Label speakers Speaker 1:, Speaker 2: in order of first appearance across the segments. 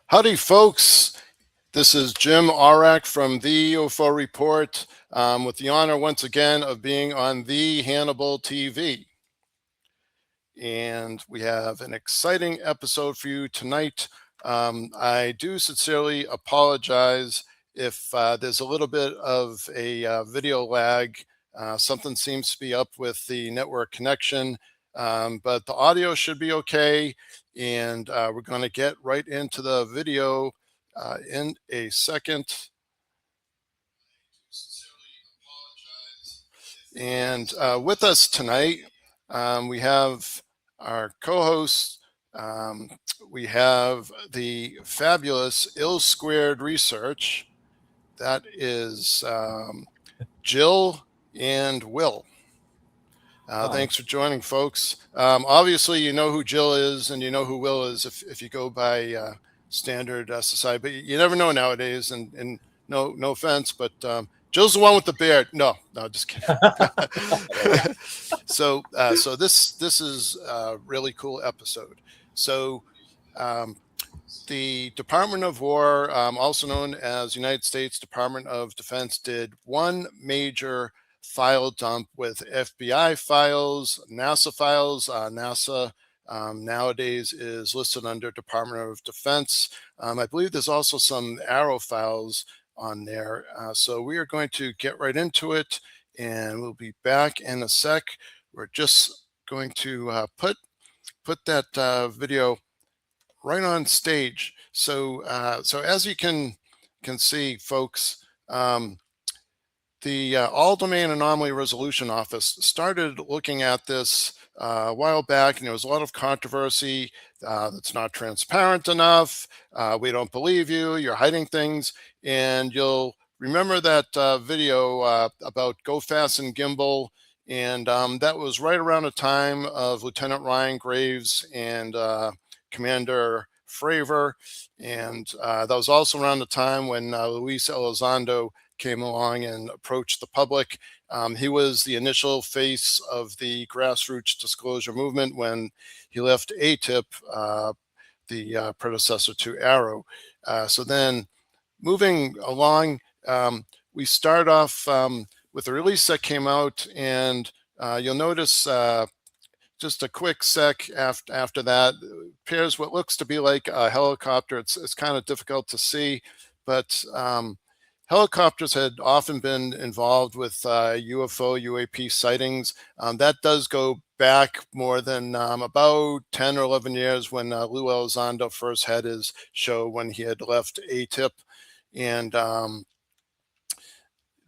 Speaker 1: Howdy, folks. This is Jim Arak from the UFO Report, with the honor once again of being on the Hannibal TV. And we have an exciting episode for you tonight. I do sincerely apologize if there's a little bit of a video lag. Something seems to be up with the network connection, but the audio should be okay. And we're going to get right into the video in a second. And with us tonight, we have our co-host. Um, we have the fabulous Ill Squared Research. That is Jill and Will. Thanks for joining, folks. Obviously, you know who Jill is and you know who Will is if you go by standard society, but you never know nowadays. And no offense, but Jill's the one with the beard. No, just kidding. So this is a really cool episode. So the Department of War, also known as United States Department of Defense, did one major file dump with FBI files, NASA files. NASA nowadays is listed under Department of Defense. I believe there's also some AARO files on there. So we are going to get right into it, and we'll be back in a sec. We're just going to put that video right on stage. So as you can see, folks, the All Domain Anomaly Resolution Office started looking at this a while back, and there was a lot of controversy. That's not transparent enough. We don't believe you. You're hiding things. And you'll remember that video about Go Fast and Gimbal. And that was right around the time of Lieutenant Ryan Graves and Commander Fravor. And that was also around the time when Luis Elizondo came along and approached the public. He was the initial face of the grassroots disclosure movement when he left ATIP, the predecessor to AARO. So then moving along, we start off with a release that came out, and you'll notice just a quick sec after that appears what looks to be like a helicopter. It's kind of difficult to see, but helicopters had often been involved with UFO, UAP sightings. That does go back more than about 10 or 11 years when Lou Elizondo first had his show when he had left ATIP. And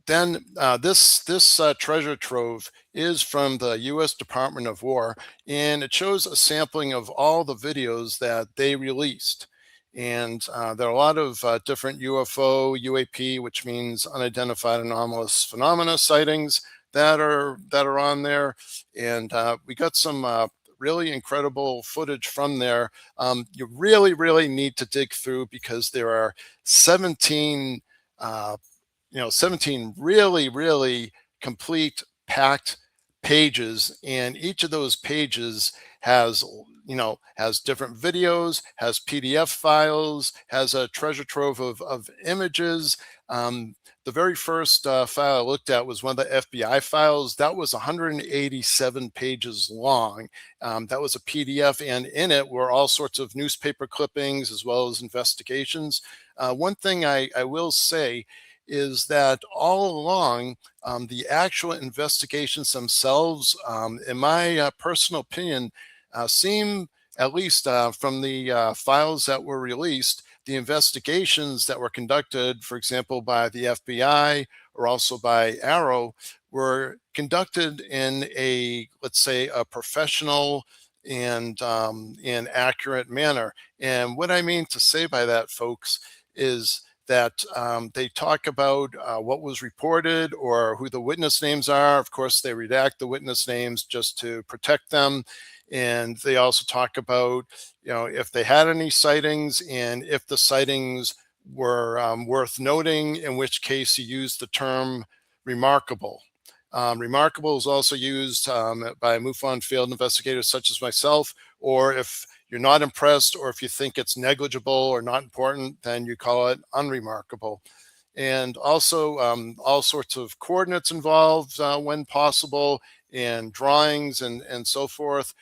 Speaker 1: then this treasure trove is from the U.S. Department of War, and it shows a sampling of all the videos that they released. And there are a lot of different UFO, UAP, which means unidentified anomalous phenomena sightings that are on there. And we got some really incredible footage from there. You really need to dig through because there are 17 17 really complete packed pages, and each of those pages has different videos, has PDF files, has a treasure trove of images. The very first file I looked at was one of the FBI files. That was 187 pages long. That was a PDF, and in it were all sorts of newspaper clippings as well as investigations. One thing I will say is that all along, the actual investigations themselves, in my personal opinion, seem, at least from the files that were released, the investigations that were conducted, for example, by the FBI or also by AARO, were conducted in let's say, a professional and accurate manner. And what I mean to say by that, folks, is that they talk about what was reported or who the witness names are. Of course, they redact the witness names just to protect them. And they also talk about, if they had any sightings and if the sightings were worth noting, in which case you use the term remarkable. Remarkable is also used by MUFON field investigators such as myself, or if you're not impressed, or if you think it's negligible or not important, then you call it unremarkable. And also all sorts of coordinates involved when possible, and drawings and so forth,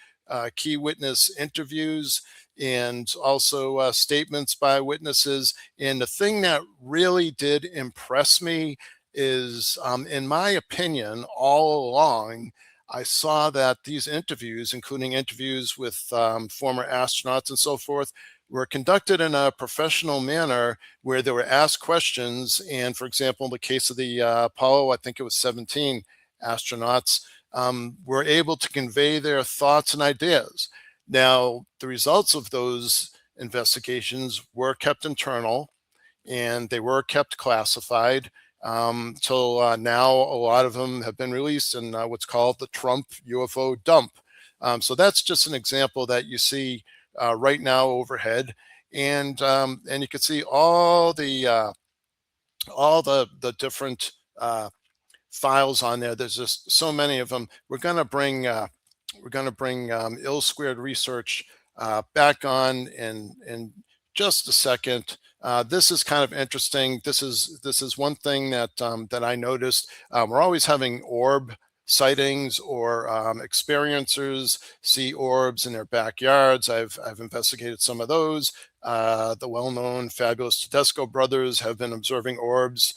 Speaker 1: key witness interviews, and also statements by witnesses. And the thing that really did impress me is, in my opinion, all along, I saw that these interviews, including interviews with former astronauts and so forth, were conducted in a professional manner, where they were asked questions. And for example, in the case of the Apollo, I think it was 17 astronauts, were able to convey their thoughts and ideas. Now, the results of those investigations were kept internal, and they were kept classified till now. A lot of them have been released in what's called the Trump UFO dump. So that's just an example that you see right now overhead, and you can see all the different files on there. There's just so many of them. We're going to bring ill squared research back on in just a second. This is kind of interesting. This is one thing that I noticed. We're always having orb sightings, or experiencers see orbs in their backyards. I've investigated some of those. The well-known fabulous Tedesco brothers have been observing orbs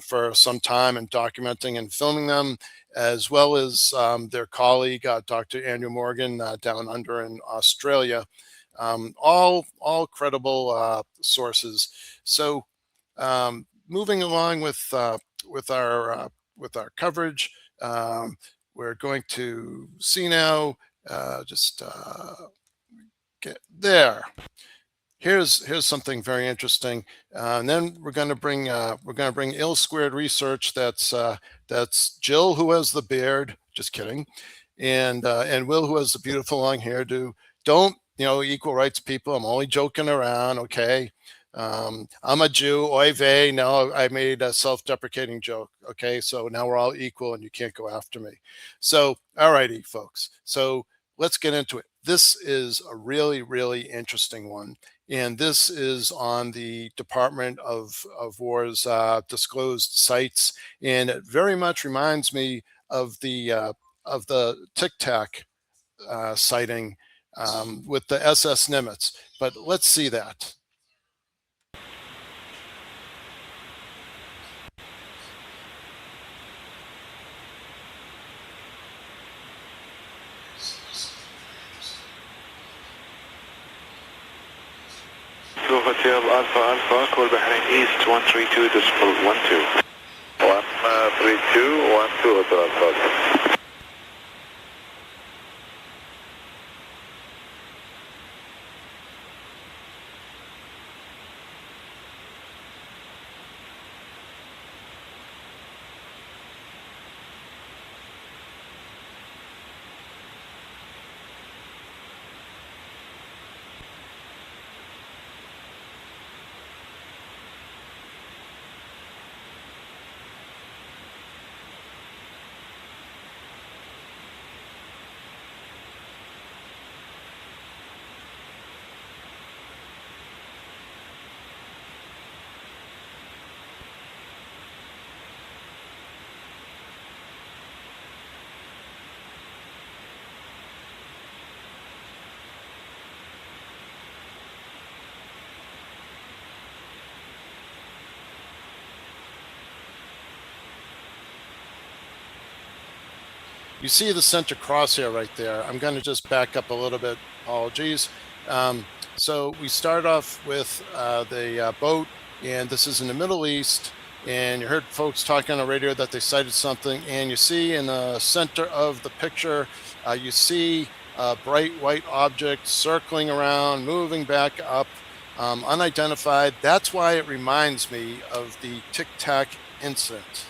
Speaker 1: for some time, and documenting and filming them, as well as their colleague, Dr. Andrew Morgan, down under in Australia. All credible sources. So moving along with our coverage, we're going to see now. Just get there. Here's something very interesting, and then we're going to bring ill squared research. That's Jill, who has the beard. Just kidding, and Will, who has the beautiful long hairdo. Don't, equal rights people. I'm only joking around. Okay, I'm a Jew. Oy vey. No, I made a self-deprecating joke. Okay, so now we're all equal, and you can't go after me. So, all righty, folks. So let's get into it. This is a really, really interesting one. And this is on the Department of War's disclosed sites, and it very much reminds me of the Tic Tac sighting with the SS Nimitz. But let's see that.
Speaker 2: Hotel Alpha Alpha, call Bahrain East 132.12. 132.12, Hotel Alpha. You see the center crosshair right there. I'm going to just back up a little bit. Apologies. So we start off with the boat, and this is in the Middle East. And you heard folks talking on the radio that they sighted something. And you see in the center of the picture, you see a bright white object circling around, moving back up, unidentified. That's why it reminds me of the Tic Tac incident.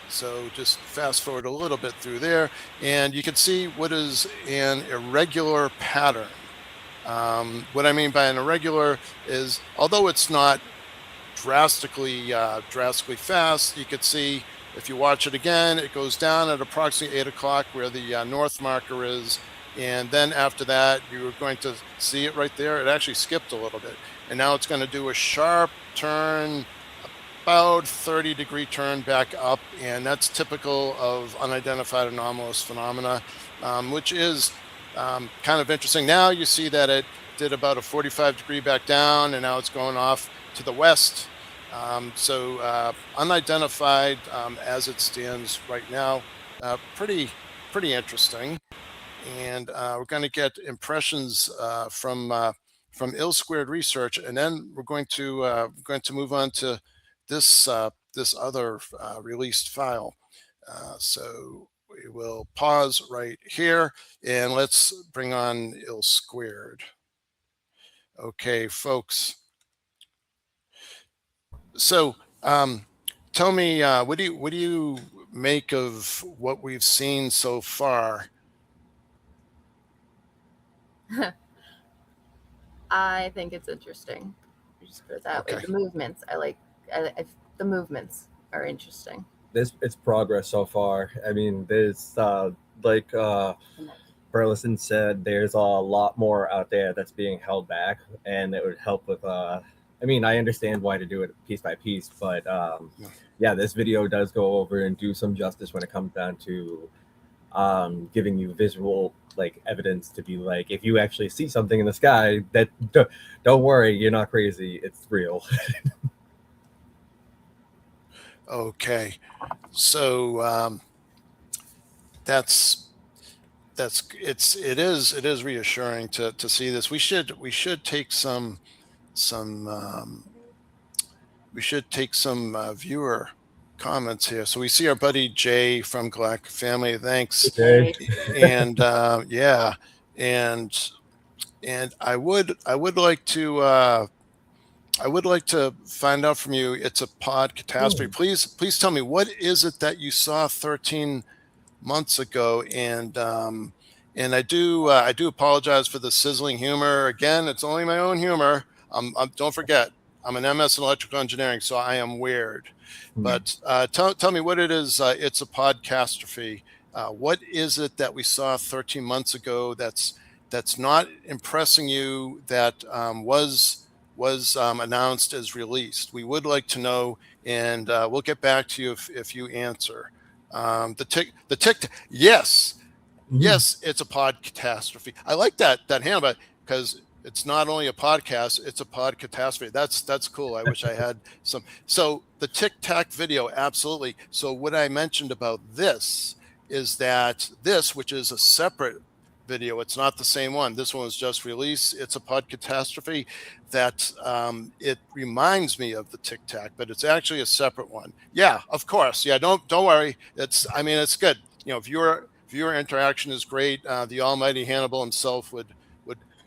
Speaker 2: So just fast forward a little bit through there, and you can see what is an irregular pattern. What I mean by an irregular is, although it's not drastically fast, you could see if you watch it again, it goes down at approximately 8 o'clock where the north marker is,
Speaker 1: And then after that, you were going to see it right there. It actually skipped a little bit. And now it's going to do a sharp turn, about 30-degree turn back up. And that's typical of unidentified anomalous phenomena, which is kind of interesting. Now you see that it did about a 45-degree back down, and now it's going off to the west. So unidentified as it stands right now, pretty interesting. And we're going to get impressions from ill squared research, and then we're going to move on to this this other released file. So we will pause right here, and let's bring on ill squared. Okay, folks. So tell me, what do you make of what we've seen so far?
Speaker 3: I think it's interesting. Just put it that way.
Speaker 1: Okay.
Speaker 3: The movements, the movements are interesting.
Speaker 4: It's progress so far. I mean, there's like Burleson said, there's a lot more out there that's being held back, and it would help with. I mean, I understand why to do it piece by piece, but yeah, this video does go over and do some justice when it comes down to giving you visual like evidence to be like, if you actually see something in the sky, that don't worry, you're not crazy, it's real.
Speaker 1: Okay, so it is reassuring to see this. We should take some viewer comments here. So we see our buddy Jay from Galactic Family. Thanks.
Speaker 4: Okay.
Speaker 1: And yeah, and I would like to. I would like to find out from you. It's a pod catastrophe. Please tell me, what is it that you saw 13 months ago? And I do apologize for the sizzling humor. Again, it's only my own humor. Don't forget, I'm an MS in electrical engineering, so I am weird. But tell me what it is. It's a podcastrophe. What is it that we saw 13 months ago that's not impressing you, that was announced as released? We would like to know, and we'll get back to you if you answer. The tick. Yes, yes, it's a pod catastrophe. I like that handle, because it's not only a podcast, it's a pod catastrophe. That's cool. I wish I had some. So the Tic Tac video, absolutely. So what I mentioned about this is that this, which is a separate video, it's not the same one. This one was just released. It's a pod catastrophe. That it reminds me of the Tic Tac, but it's actually a separate one. Yeah, of course. Yeah, don't worry. It's good. You know, viewer interaction is great. The almighty Hannibal himself would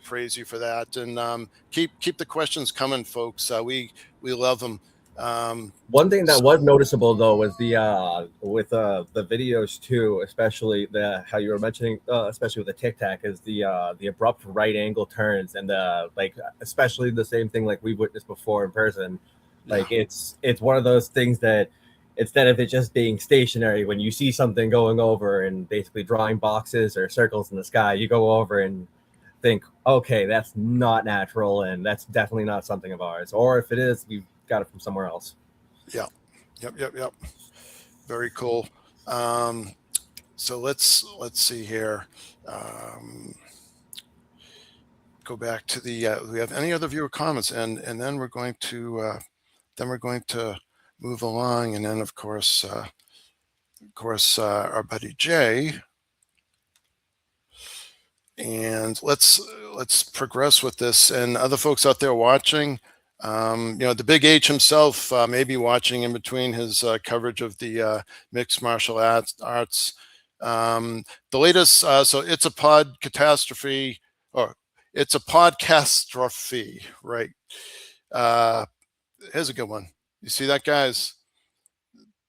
Speaker 1: praise you for that. And keep the questions coming, folks. We love them.
Speaker 4: One thing that was noticeable though was the with the videos too, especially how you were mentioning, especially with the Tic Tac, is the abrupt right angle turns, and the like, especially the same thing like we've witnessed before in person. Like it's one of those things that instead of it just being stationary, when you see something going over and basically drawing boxes or circles in the sky, you go over and think, okay, that's not natural, and that's definitely not something of ours. Or if it is, we've got it from somewhere else.
Speaker 1: Yeah. Yep. Very cool. So let's see here. Go back to the. We have any other viewer comments, and then we're going to move along, and then of course our buddy Jay. And let's progress with this, and other folks out there watching. The Big H himself may be watching in between his coverage of the mixed martial arts. The latest, so it's a pod catastrophe, or it's a podcastrophe, right? Here's a good one. You see that, guys?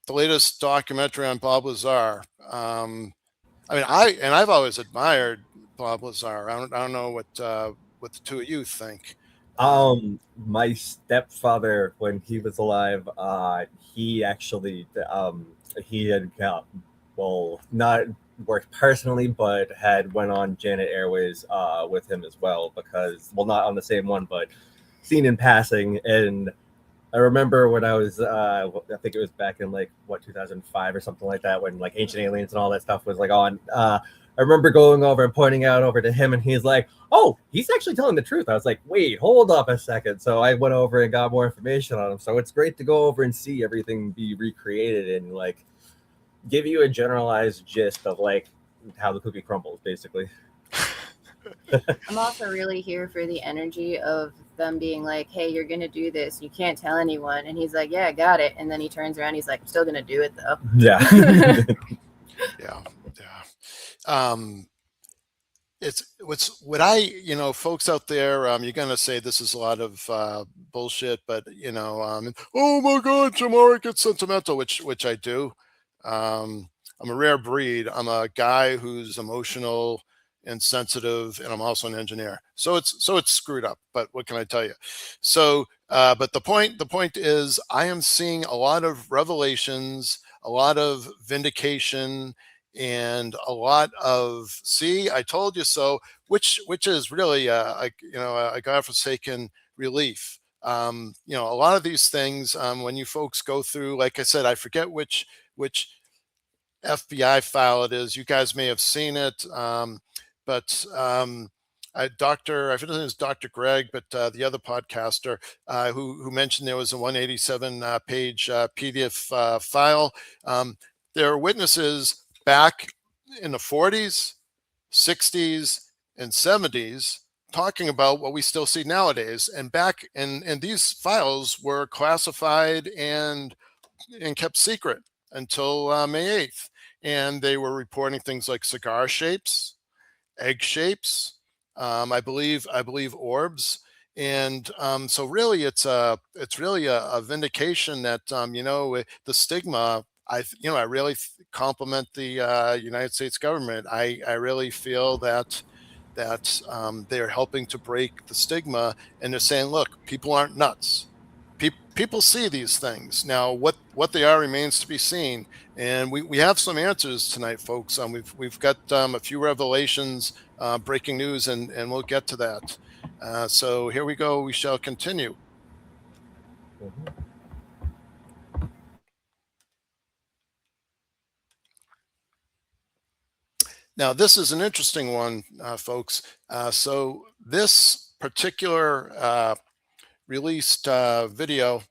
Speaker 1: The latest documentary on Bob Lazar. I've always admired Bob Lazar. I don't know what the two of you think.
Speaker 4: My stepfather, when he was alive, he actually he had got, well, not worked personally, but had went on Janet Airways with him as well, because, well, not on the same one, but seen in passing. And I remember when I was, I think it was back in like 2005 or something like that, when like Ancient Aliens and all that stuff was like on. I remember going over and pointing out over to him, and he's like, "Oh, he's actually telling the truth." I was like, "Wait, hold up a second." So I went over and got more information on him. So it's great to go over and see everything be recreated and like give you a generalized gist of like how the cookie crumbles, basically.
Speaker 3: I'm also really here for the energy of them being like, hey, you're going to do this. You can't tell anyone. And he's like, yeah, I got it. And then he turns around. He's like, I'm still going to do it, though.
Speaker 4: Yeah.
Speaker 1: Yeah. It's what I, folks out there, you're going to say this is a lot of bullshit, but, oh my God, tomorrow it gets sentimental, which I do. I'm a rare breed. I'm a guy who's emotional and sensitive, and I'm also an engineer. So it's screwed up, but what can I tell you? So, but the point is, I am seeing a lot of revelations, a lot of vindication, and a lot of "see, I told you so," which is really a godforsaken relief. A lot of these things, when you folks go through, like I said, I forget which FBI file it is. You guys may have seen it, but I forget his name is Dr. Greg, but the other podcaster who mentioned there was a 187 page PDF file. There are witnesses back in the 40s, 60s, and 70s talking about what we still see nowadays. And back and these files were classified and kept secret until May 8th. And they were reporting things like cigar shapes, egg shapes, I believe orbs. And so really it's really a vindication that, the stigma, I really compliment the United States government. I really feel that they're helping to break the stigma, and they're saying, look, people aren't nuts. People see these things. Now, what they are remains to be seen. And we have some answers tonight, folks. We've got a few revelations, breaking news, and we'll get to that. So here we go. We shall continue. Now, this is an interesting one, folks. So this particular released video,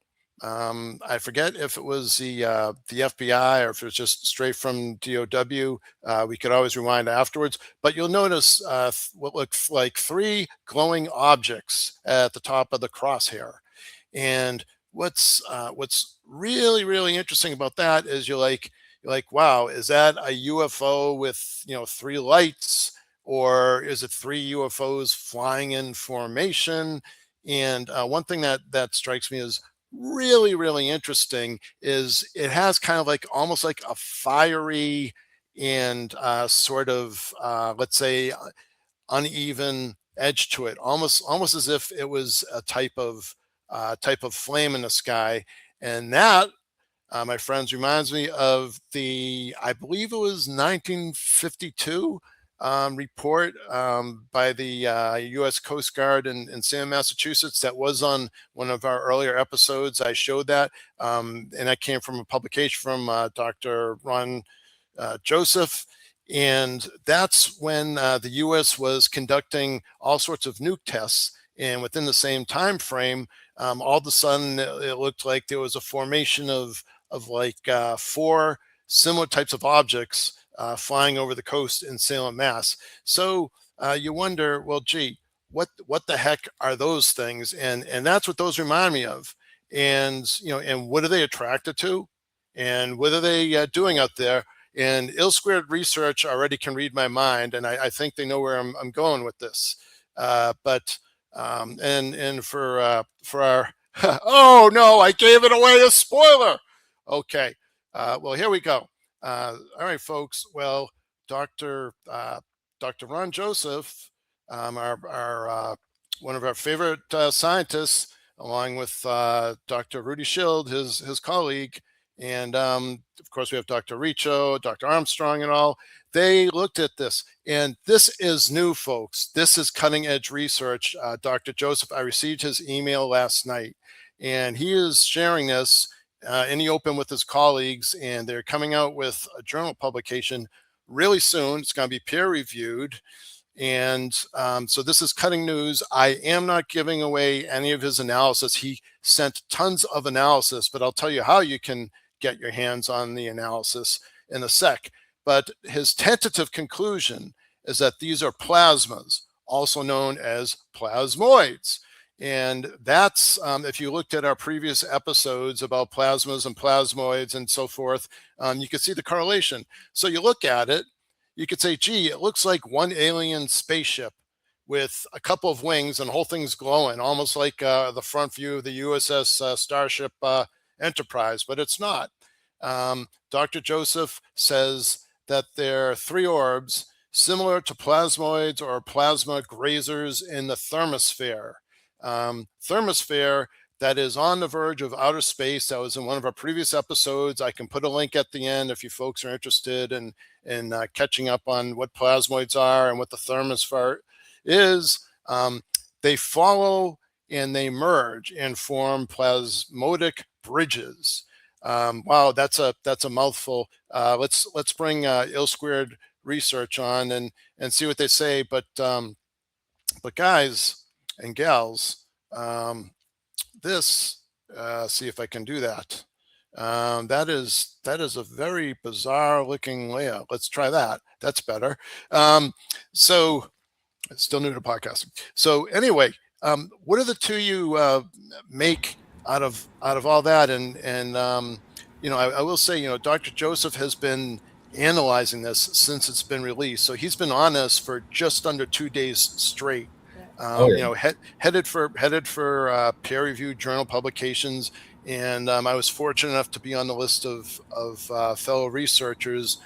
Speaker 1: I forget if it was the FBI or if it was just straight from DOW. We could always rewind afterwards, but you'll notice what looks like three glowing objects at the top of the crosshair. And what's really interesting about that is you're like, wow, is that a UFO with three lights, or is it three UFOs flying in formation? And one thing that strikes me as really interesting is it has kind of like almost like a fiery and sort of let's say uneven edge to it, almost as if it was a type of flame in the sky. And that, my friends, reminds me of I believe it was 1952 report by the U.S. Coast Guard in Salem, Massachusetts. That was on one of our earlier episodes. I showed that, and that came from a publication from Dr. Ron Joseph. And that's when the U.S. was conducting all sorts of nuke tests. And within the same time frame, all of a sudden, it looked like there was a formation of like four similar types of objects flying over the coast in Salem, Mass. So you wonder, well, gee, what the heck are those things? And that's what those remind me of. And and what are they attracted to? And what are they doing out there? And Ill Squared Research already can read my mind, and I think they know where I'm going with this. But and for our oh no, I gave it away, a spoiler. Okay, well, here we go. All right, folks. Well, Dr. Ron Joseph, our one of our favorite scientists, along with Dr. Rudy Schild, his colleague, And of course, we have Dr. Richo, Dr. Armstrong, and all. They looked at this, and this is new, folks. This is cutting edge research. Dr. Joseph, I received his email last night, and he is sharing this in the open with his colleagues, and they're coming out with a journal publication really soon. It's going to be peer reviewed. And so this is cutting news. I am not giving away any of his analysis. He sent tons of analysis, but I'll tell you how you can get your hands on the analysis in a sec. But his tentative conclusion is that these are plasmas, also known as plasmoids. And that's, if you looked at our previous episodes about plasmas and plasmoids and so forth, you can see the correlation. So you look at it, you could say, gee, it looks like one alien spaceship with a couple of wings and the whole thing's glowing, almost like the front view of the USS Starship Enterprise, but it's not. Dr. Joseph says that there are three orbs similar to plasmoids or plasma grazers in the thermosphere. Thermosphere that is on the verge of outer space. That was in one of our previous episodes. I can put a link at the end if you folks are interested in catching up on what plasmoids are and what the thermosphere is. They follow and they merge and form plasmodic bridges. Wow, that's a mouthful. Let's bring Ill Squared Research on and see what they say. But guys and gals, this, see if I can do that. That is a very bizarre looking layout. Let's try that. That's better. So still new to podcasting. So anyway, what are the two you make out of all that? And I will say, Dr. Joseph has been analyzing this since it's been released. So he's been on this for just under 2 days straight. Headed for peer-reviewed journal publications, and I was fortunate enough to be on the list of fellow researchers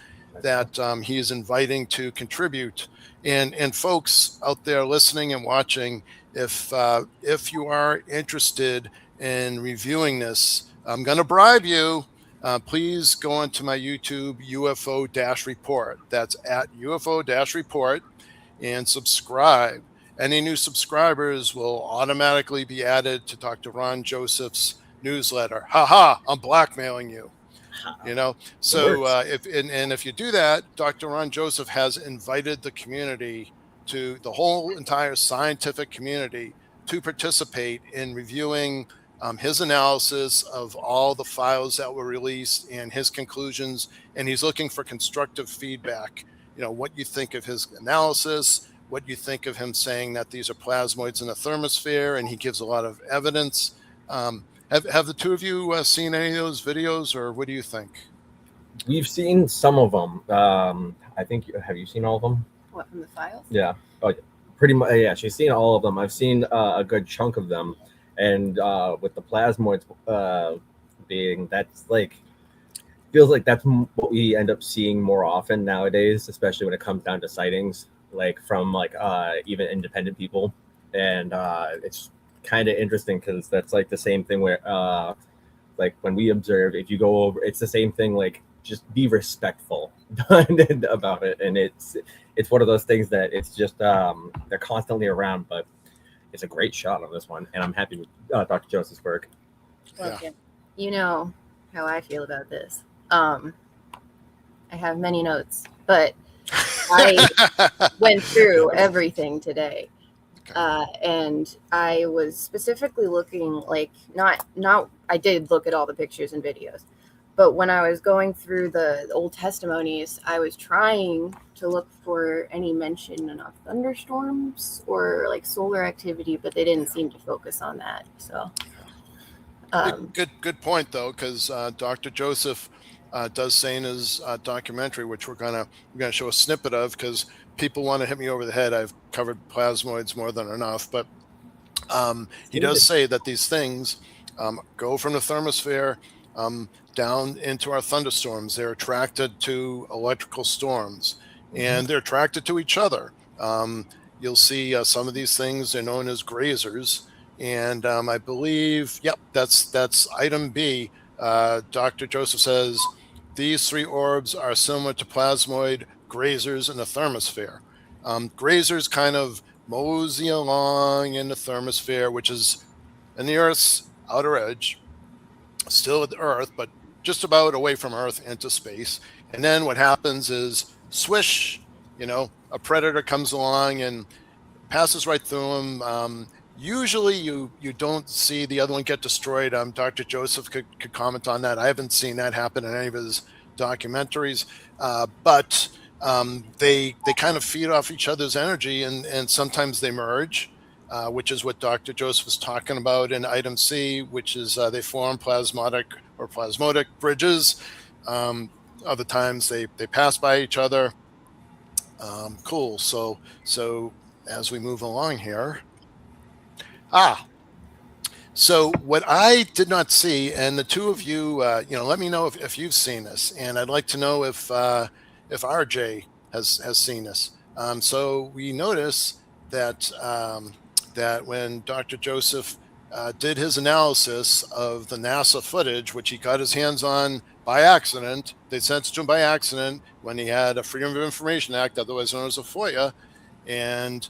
Speaker 1: that he is inviting to contribute. And folks out there listening and watching, if you are interested in reviewing this, I'm going to bribe you. Please go onto my YouTube UFO-report. That's at UFO-report, and subscribe. Any new subscribers will automatically be added to Dr. Ron Joseph's newsletter. I'm blackmailing you. So if you do that, Dr. Ron Joseph has invited the community, to the whole entire scientific community, to participate in reviewing his analysis of all the files that were released and his conclusions. And he's looking for constructive feedback. What you think of his analysis, what you think of him saying that these are plasmoids in the thermosphere, and he gives a lot of evidence. Have the two of you seen any of those videos, or what do you think?
Speaker 4: We've seen some of them. I think, have you seen all of them?
Speaker 3: What, from the files?
Speaker 4: Yeah. Oh, pretty much. Yeah, she's seen all of them. I've seen a good chunk of them, and with the plasmoids being, that's like, feels like that's what we end up seeing more often nowadays, especially when it comes down to sightings, like from even independent people. And it's kind of interesting because that's like the same thing where like when we observe, if you go over, it's the same thing, like just be respectful about it. And it's one of those things that it's just they're constantly around, but it's a great shot on this one, and I'm happy with Dr. Joseph's work.
Speaker 3: Well, yeah. You know how I feel about this. I have many notes, but I went through everything today. And I was specifically looking, not I did look at all the pictures and videos, but when I was going through the old testimonies, I was trying to look for any mention of thunderstorms or solar activity, but they didn't seem to focus on that. So
Speaker 1: good point, though, because Dr. Joseph does say in his documentary, which we're gonna show a snippet of, because people want to hit me over the head. I've covered plasmoids more than enough, but he does say that these things go from the thermosphere down into our thunderstorms. They're attracted to electrical storms, and they're attracted to each other. You'll see some of these things are known as grazers, and I believe, that's item B. Dr. Joseph says, these 3 orbs are similar to plasmoid grazers in the thermosphere. Grazers kind of mosey along in the thermosphere, which is in the Earth's outer edge, still at the Earth, but just about away from Earth into space. And then what happens is, swish, a predator comes along and passes right through them. Usually you don't see the other one get destroyed. Dr. Joseph could comment on that. I haven't seen that happen in any of his documentaries, but they kind of feed off each other's energy, and sometimes they merge, which is what Dr. Joseph was talking about in item C, which is they form plasmodic or plasmodic bridges. Other times they pass by each other. Cool. So as we move along here, so what I did not see, and the 2 of you, let me know if you've seen this, and I'd like to know if RJ has seen this. So we notice that that when Dr. Joseph did his analysis of the NASA footage, which he got his hands on by accident, they sent it to him by accident when he had a Freedom of Information Act, otherwise known as a FOIA, and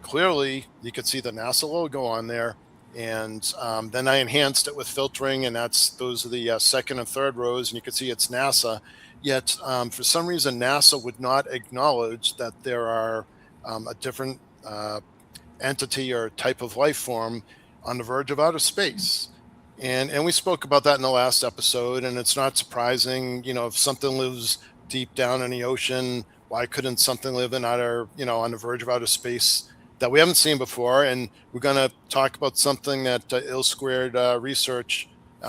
Speaker 1: clearly you could see the NASA logo on there. And then I enhanced it with filtering, and those are the second and third rows, and you can see it's NASA. Yet for some reason, NASA would not acknowledge that there are a different entity or type of life form on the verge of outer space. And we spoke about that in the last episode, and it's not surprising, if something lives deep down in the ocean, why couldn't something live in outer, on the verge of outer space that we haven't seen before? And we're going to talk about something that Ill-Squared Research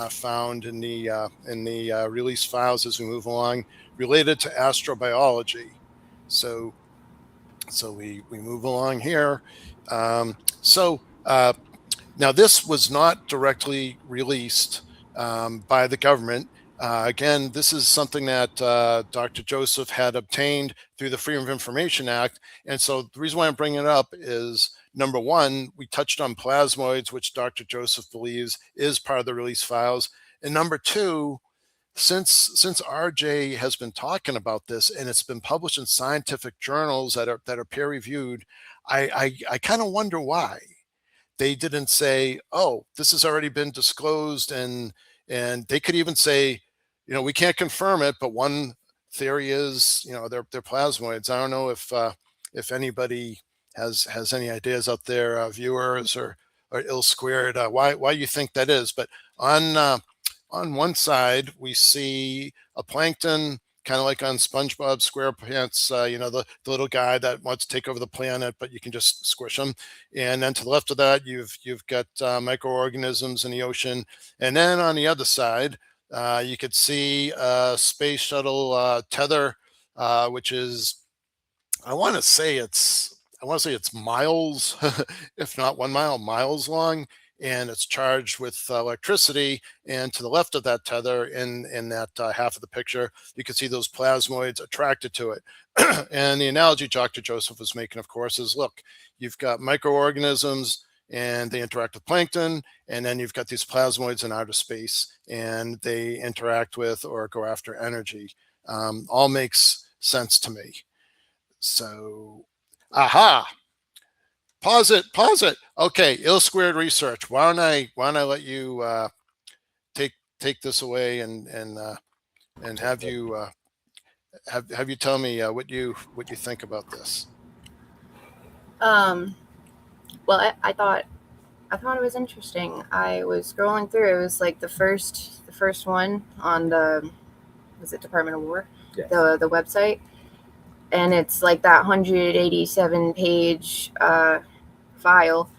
Speaker 1: found in the release files as we move along, related to astrobiology. So we move along here. Now this was not directly released by the government. Again, this is something that Dr. Joseph had obtained through the Freedom of Information Act. And so the reason why I'm bringing it up is, number one, we touched on plasmoids, which Dr. Joseph believes is part of the release files. And number two, since RJ has been talking about this and it's been published in scientific journals that are peer reviewed, I kind of wonder why they didn't say, oh, this has already been disclosed, and they could even say, we can't confirm it, but one theory is, they're plasmoids. I don't know if anybody has any ideas out there, viewers or Ill-Squared, why you think that is. But on one side, we see a plankton, kind of like on SpongeBob SquarePants, the little guy that wants to take over the planet, but you can just squish him. And then to the left of that, you've got microorganisms in the ocean. And then on the other side, you could see a space shuttle tether, which is, I want to say it's miles, if not 1 mile, miles long, and it's charged with electricity. And to the left of that tether, in that half of the picture, you can see those plasmoids attracted to it. And the analogy Dr. Joseph was making, of course, is, look, you've got microorganisms and they interact with plankton, and then you've got these plasmoids in outer space and they interact with or go after energy. All makes sense to me. So, aha. Pause it. Okay, Ill-Squared Research. Why don't I let you take this away and have you have you tell me what you think about this.
Speaker 3: Well, I thought it was interesting. I was scrolling through. It was like the first one on was it Department of War?
Speaker 4: Yes.
Speaker 3: The website. And it's like that 187 page file,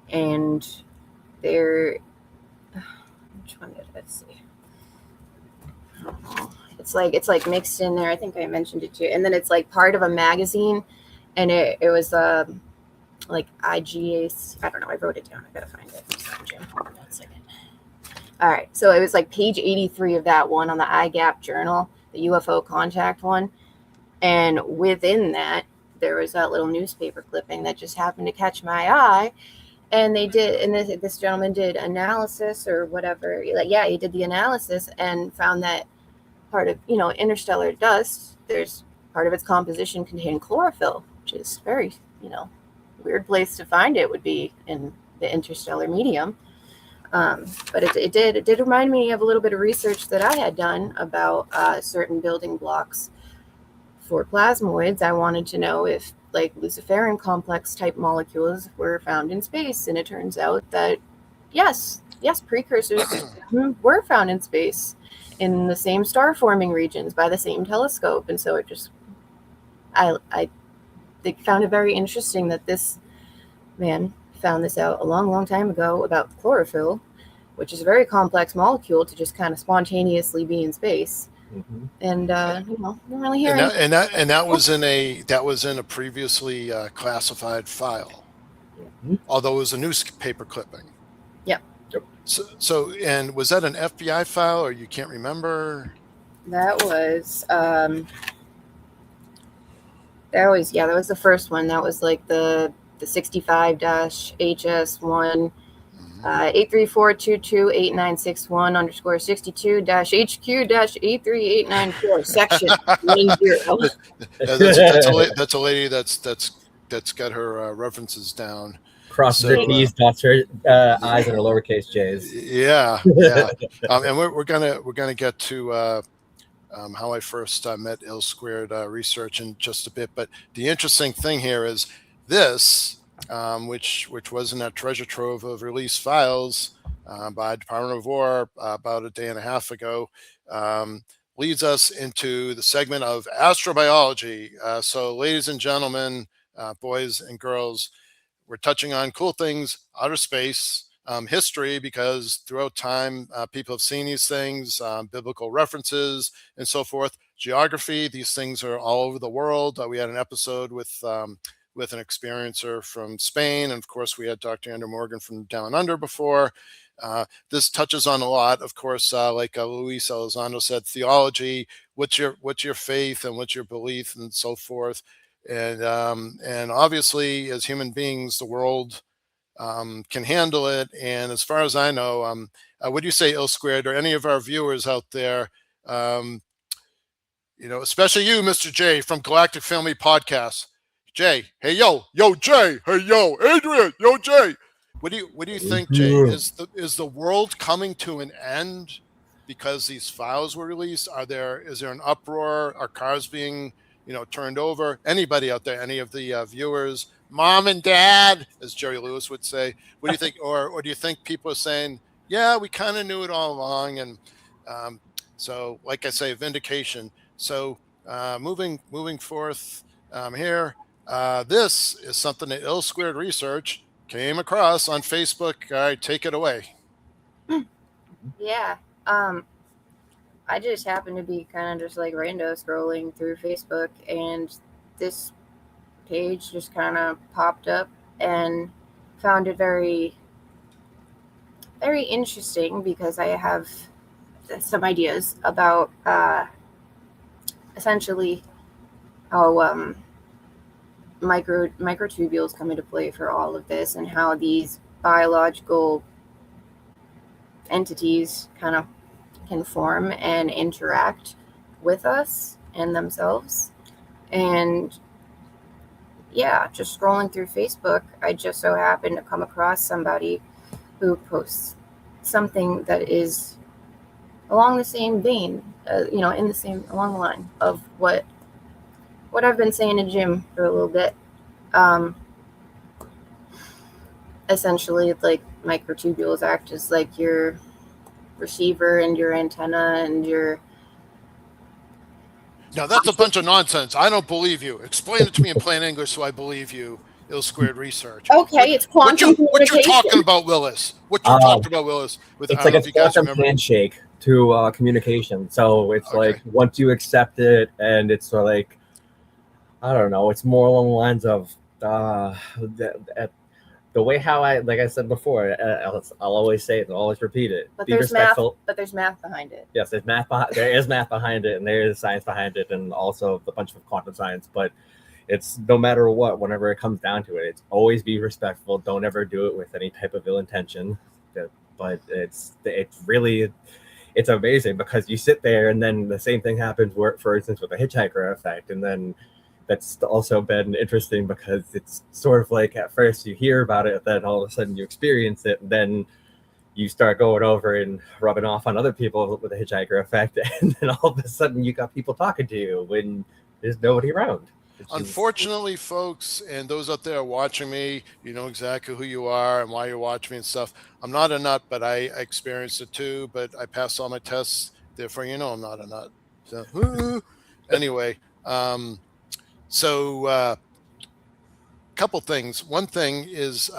Speaker 3: and which one did I see? I don't know. It's like mixed in there. I think I mentioned it too. And then it's like part of a magazine, and it was like IGA. I don't know. I wrote it down. I gotta find it. Sorry, Jim. Hold on 1 second. All right. So it was like page 83 of that one on the IGAP journal, the UFO contact one. And within that, there was that little newspaper clipping that just happened to catch my eye. And they did, and this gentleman did analysis or whatever. Like, yeah, he did the analysis and found that part of, interstellar dust, there's part of its composition contained chlorophyll, which is very, weird place to find it would be in the interstellar medium. But it did remind me of a little bit of research that I had done about certain building blocks for plasmoids. I wanted to know if like luciferin complex type molecules were found in space, and it turns out that yes, precursors were found in space in the same star forming regions by the same telescope. And so it just, I found it very interesting that this man found this out a long time ago about chlorophyll, which is a very complex molecule to just kind of spontaneously be in space. Mm-hmm. And don't really hear
Speaker 1: and that was in a previously classified file.
Speaker 3: Yeah.
Speaker 1: Although it was a newspaper clipping.
Speaker 3: Yep.
Speaker 1: So and was that an FBI file, or you can't remember?
Speaker 3: That was that was the first one. That was like the 65-HS1 834228961_62-HQ-83894 section 10.
Speaker 1: That's a lady that's got her references down.
Speaker 4: Crosses her T's, dots her I's, and her lowercase J's.
Speaker 1: Yeah. And we're gonna get to how I first met Ill Squared research in just a bit. But the interesting thing here is this, which was in that treasure trove of released files by Department of War about a day and a half ago, leads us into the segment of astrobiology. So, ladies and gentlemen, boys and girls, we're touching on cool things, outer space, history, because throughout time, people have seen these things, biblical references, and so forth. Geography, these things are all over the world. We had an episode with an experiencer from Spain, and of course, we had Dr. Andrew Morgan from Down Under before. This touches on a lot, of course, like Luis Elizondo said, theology. What's your faith and what's your belief and so forth. And obviously, as human beings, the world can handle it. And as far as I know, what do you say, Ill Squared, or any of our viewers out there, especially you, Mr. J from Galactic Family Podcast. Jay, hey yo, Jay, hey yo, Adrian, yo Jay. What do you think, Jay? Is the world coming to an end because these files were released? Is there an uproar? Are cars being turned over? Anybody out there, any of the viewers, mom and dad, as Jerry Lewis would say, what do you think? Or do you think people are saying, yeah, we kind of knew it all along? And so, like I say, vindication. So moving forth here, this is something that Ill Squared Research came across on Facebook. All right, take it away.
Speaker 3: Yeah. I just happened to be kind of just like rando scrolling through Facebook, and this page just kind of popped up, and found it very, very interesting because I have some ideas about essentially how microtubules come into play for all of this, and how these biological entities kind of can form and interact with us and themselves. And yeah, just scrolling through Facebook, I just so happened to come across somebody who posts something that is along the same vein, along the line of what I've been saying to Jim for a little bit. Essentially, like microtubules act as like your receiver and your antenna and your...
Speaker 1: Now that's a bunch of nonsense. I don't believe you. Explain it to me in plain English so I believe you. Ill Squared Research.
Speaker 3: Okay, it's quantum communication.
Speaker 1: What you're talking about, Willis? What you're talking about, Willis?
Speaker 4: It's like a quantum handshake to communication. So it's like once you accept it, and it's sort of like, I don't know, it's more along the lines of the way how like I said before, I'll always say it and always repeat it.
Speaker 3: But
Speaker 4: be
Speaker 3: there's
Speaker 4: respectful.
Speaker 3: There's math behind it.
Speaker 4: Yes, there is math behind it, and there is science behind it, and also a bunch of quantum science. But it's no matter what, whenever it comes down to it, it's always be respectful. Don't ever do it with any type of ill intention. But it's really, it's amazing because you sit there and then the same thing happens where, for instance, with the hitchhiker effect. And then that's also been interesting because it's sort of like at first you hear about it, then all of a sudden you experience it, and then you start going over and rubbing off on other people with the hitchhiker effect. And then all of a sudden you got people talking to you when there's nobody around.
Speaker 1: Unfortunately, folks, and those out there watching me, you know exactly who you are and why you're watching me and stuff. I'm not a nut, but I experienced it too. But I passed all my tests, therefore, you know, I'm not a nut. So anyway, couple things. One thing is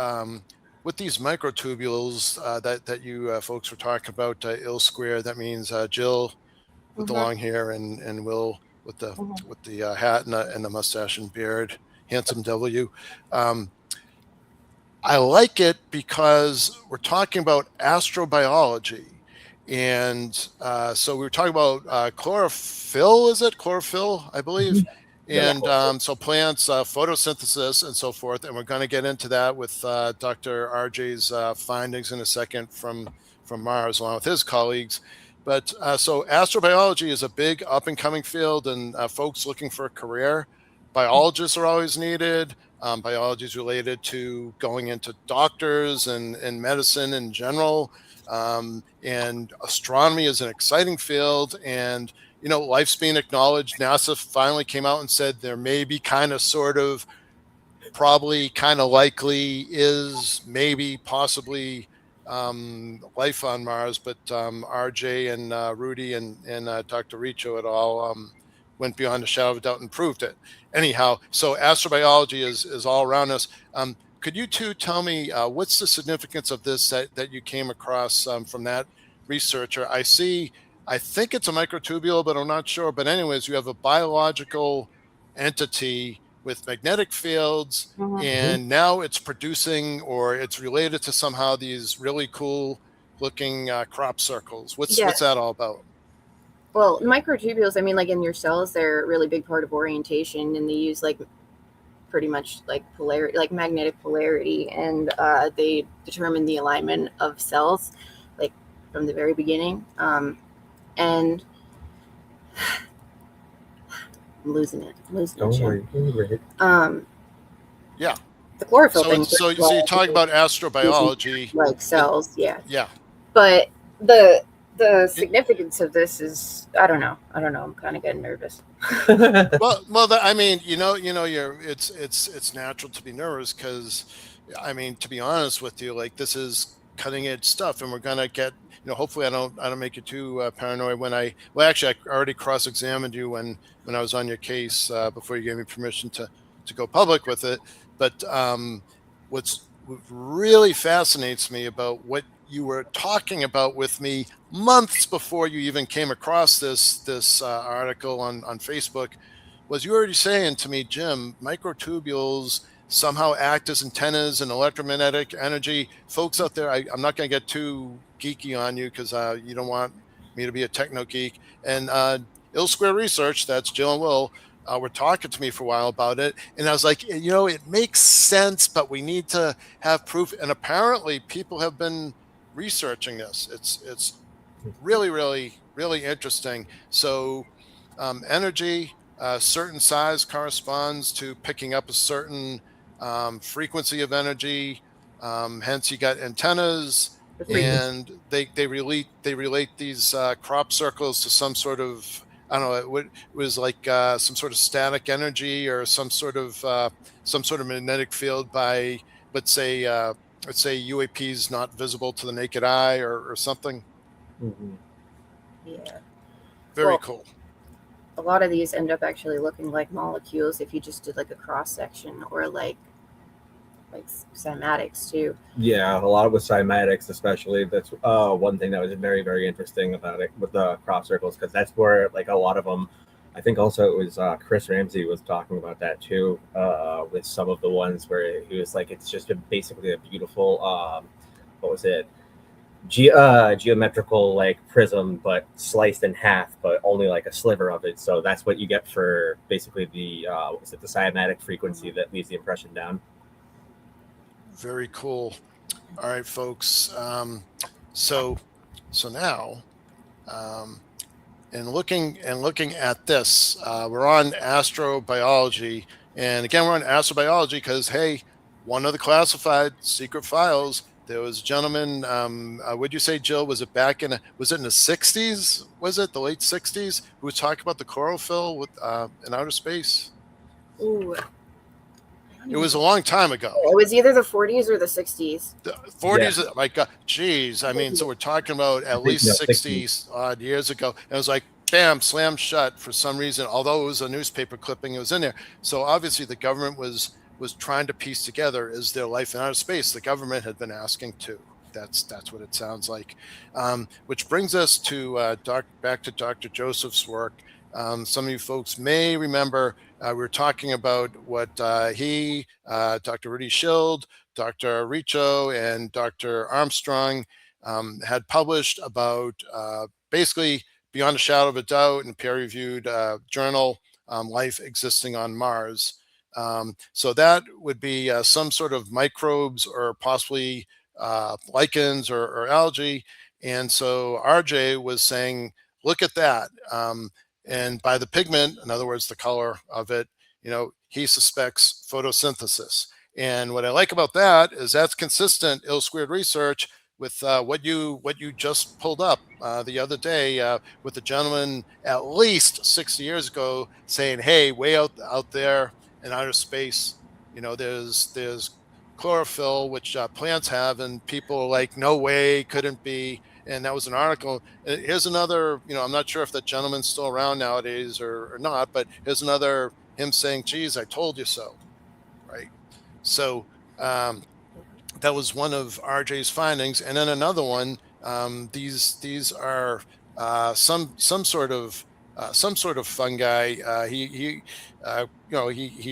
Speaker 1: with these microtubules that you folks were talking about, ill square. That means Jill with the long hair and Will with the hat and the mustache and beard, handsome W. I like it because we're talking about astrobiology. And so we were talking about chlorophyll, is it? Chlorophyll, I believe. And so plants, photosynthesis and so forth. And we're going to get into that with Dr. RJ's findings in a second from Mars, along with his colleagues. But so astrobiology is a big up and coming field, and folks looking for a career. Biologists are always needed. Biology is related to going into doctors and medicine in general. And astronomy is an exciting field. And, you know, life's being acknowledged. NASA finally came out and said there may be kind of, sort of, probably, kind of likely is maybe possibly life on Mars, but RJ and Rudy and Dr. Richo et al. Went beyond a shadow of a doubt and proved it. Anyhow, so astrobiology is all around us. Could you two tell me what's the significance of this that you came across from that researcher? I think it's a microtubule, but I'm not sure. But anyways, you have a biological entity with magnetic fields, and now it's producing, or it's related to somehow, these really cool looking crop circles. What's that all about?
Speaker 3: Well, microtubules, I mean, like in your cells, they're a really big part of orientation, and they use like pretty much like polarity, like magnetic polarity, and they determine the alignment of cells, like from the very beginning. And I'm losing it.
Speaker 4: Don't worry.
Speaker 1: Yeah.
Speaker 3: The chlorophyll thing.
Speaker 1: So you're talking about astrobiology,
Speaker 3: like cells, yeah.
Speaker 1: Yeah.
Speaker 3: But the significance of this is, I don't know. I'm kind of getting nervous.
Speaker 1: I mean, it's natural to be nervous because, I mean, to be honest with you, like, this is cutting edge stuff, and we're gonna get, hopefully I don't make you too paranoid I already cross-examined you when I was on your case before you gave me permission to go public with it. But what really fascinates me about what you were talking about with me months before you even came across this article on Facebook was you already saying to me, Jim, microtubules somehow act as antennas and electromagnetic energy. Folks out there, I'm not going to get too geeky on you because you don't want me to be a techno geek. And Ill Square Research, that's Jill and Will, were talking to me for a while about it. And I was like, it makes sense, but we need to have proof. And apparently people have been researching this. It's really, really, really interesting. So energy, certain size corresponds to picking up a certain frequency of energy. Hence you got antennas, and they relate these crop circles to some sort of, I don't know, it was like some sort of static energy or some sort of magnetic field by, let's say UAPs not visible to the naked eye or something.
Speaker 3: Yeah.
Speaker 1: Very cool.
Speaker 3: A lot of these end up actually looking like molecules if you just did like a cross section, or like cymatics too.
Speaker 4: Yeah, a lot of with cymatics, especially. That's one thing that was very, very interesting about it with the crop circles, because that's where like a lot of them. I think also it was Chris Ramsey was talking about that too, with some of the ones where he was like, it's just basically a beautiful, what was it? geometrical like prism, but sliced in half, but only like a sliver of it. So that's what you get for basically the what was it, the cymatic frequency that leaves the impression down.
Speaker 1: Very cool. All right, folks. So now, and looking at this, we're on astrobiology, and again, we're on astrobiology because hey, one of the classified secret files. There was a gentleman. Would you say, Jill? Was it back in? Was it in the '60s? Was it the late '60s? Who was talking about the chlorophyll with in outer space?
Speaker 3: Ooh.
Speaker 1: It was a long time ago.
Speaker 3: It was either the 40s or the 60s.
Speaker 1: The 40s, like, geez, I mean, so we're talking about at least 60 odd years ago. And it was like, bam, slam shut for some reason, although it was a newspaper clipping, it was in there. So obviously the government was trying to piece together, is there life in outer space? The government had been asking too. That's what it sounds like. Which brings us to back to Dr. Joseph's work. Some of you folks may remember we were talking about what he, Dr. Rudy Schild, Dr. Richo, and Dr. Armstrong had published about basically beyond a shadow of a doubt in a peer-reviewed journal, life existing on Mars. So that would be some sort of microbes or possibly lichens or algae. And so RJ was saying, look at that. And by the pigment, in other words, the color of it, he suspects photosynthesis. And what I like about that is that's consistent ill-squared research with what you just pulled up the other day with the gentleman at least 60 years ago saying, hey, way out there in outer space, there's chlorophyll, which plants have, and people are like, no way, couldn't be. And that was an article. Here's another, I'm not sure if that gentleman's still around nowadays or not, but here's another, him saying, geez, I told you so, right? So that was one of RJ's findings. And then another one, these are some sort of fungi. He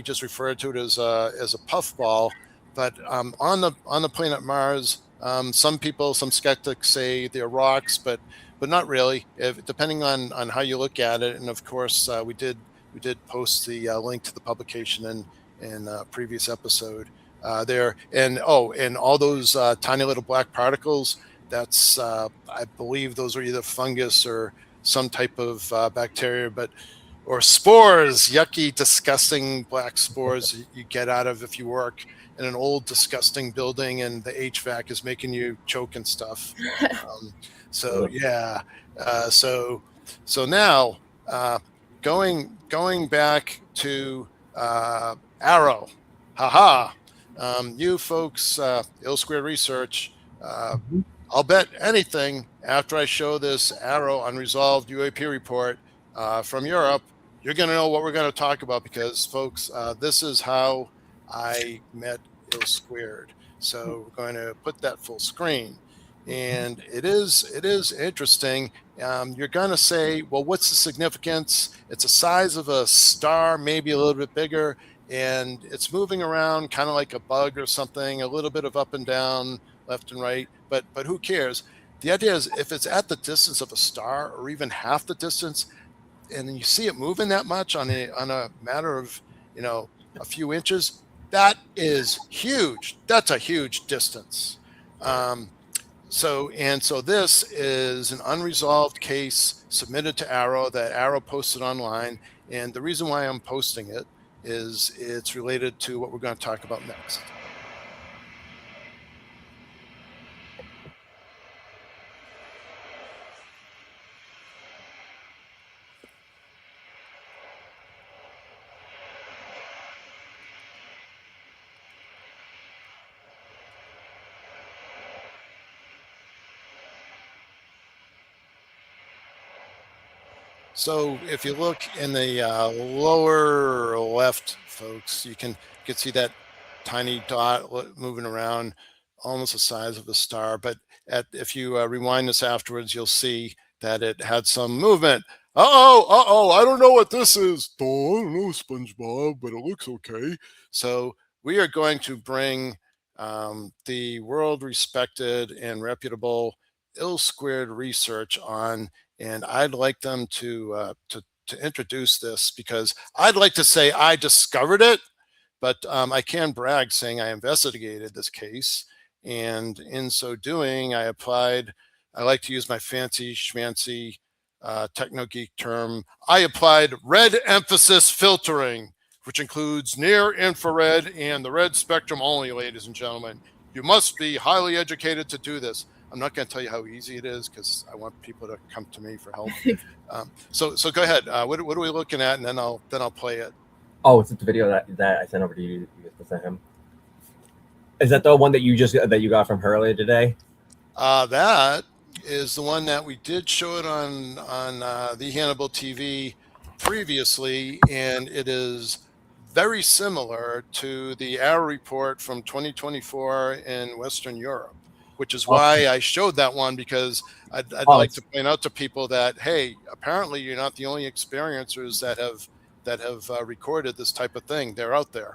Speaker 1: just referred to it as a puffball. But on the planet Mars, some skeptics say they're rocks, but not really. Depending on how you look at it, and of course we did post the link to the publication in a previous episode there. And all those tiny little black particles. That's I believe those are either fungus or some type of bacteria, or spores, yucky, disgusting black spores you get out of if you work in an old, disgusting building and the HVAC is making you choke and stuff. So yeah, so now going back to AARO, haha, you folks, ill-squared research. I'll bet anything after I show this AARO unresolved UAP report from Europe, you're going to know what we're going to talk about because, folks, this is how I met ill-squared. So we're going to put that full screen. And it is interesting. You're going to say, well, what's the significance? It's the size of a star, maybe a little bit bigger, and it's moving around kind of like a bug or something, a little bit of up and down, left and right, but who cares? The idea is if it's at the distance of a star or even half the distance, and then you see it moving that much on a matter of a few inches, that is huge. That's a huge distance. So this is an unresolved case submitted to AARO that AARO posted online, and the reason why I'm posting it is it's related to what we're going to talk about next. So if you look in the lower left, folks, you can see that tiny dot moving around, almost the size of a star. But if you rewind this afterwards, you'll see that it had some movement. Uh-oh, I don't know what this is. Oh, I don't know, SpongeBob, but it looks okay. So we are going to bring the world-respected and reputable ill-squared research on, and I'd like them to introduce this, because I'd like to say I discovered it, but I can brag saying I investigated this case, and in so doing, I like to use my fancy schmancy techno geek term. I applied red emphasis filtering, which includes near infrared and the red spectrum only, ladies and gentlemen. You must be highly educated to do this. I'm not going to tell you how easy it is, because I want people to come to me for help. So go ahead. What are we looking at? And then I'll play it.
Speaker 4: Oh, it's the video that I sent over to you. You sent him. Is that the one that you got from her earlier today?
Speaker 1: That is the one that we did show it on the Hannibal TV previously, and it is very similar to the AARO report from 2024 in Western Europe, which is why I showed that one, because I'd like to point out to people that, hey, apparently you're not the only experiencers that have recorded this type of thing. They're out there.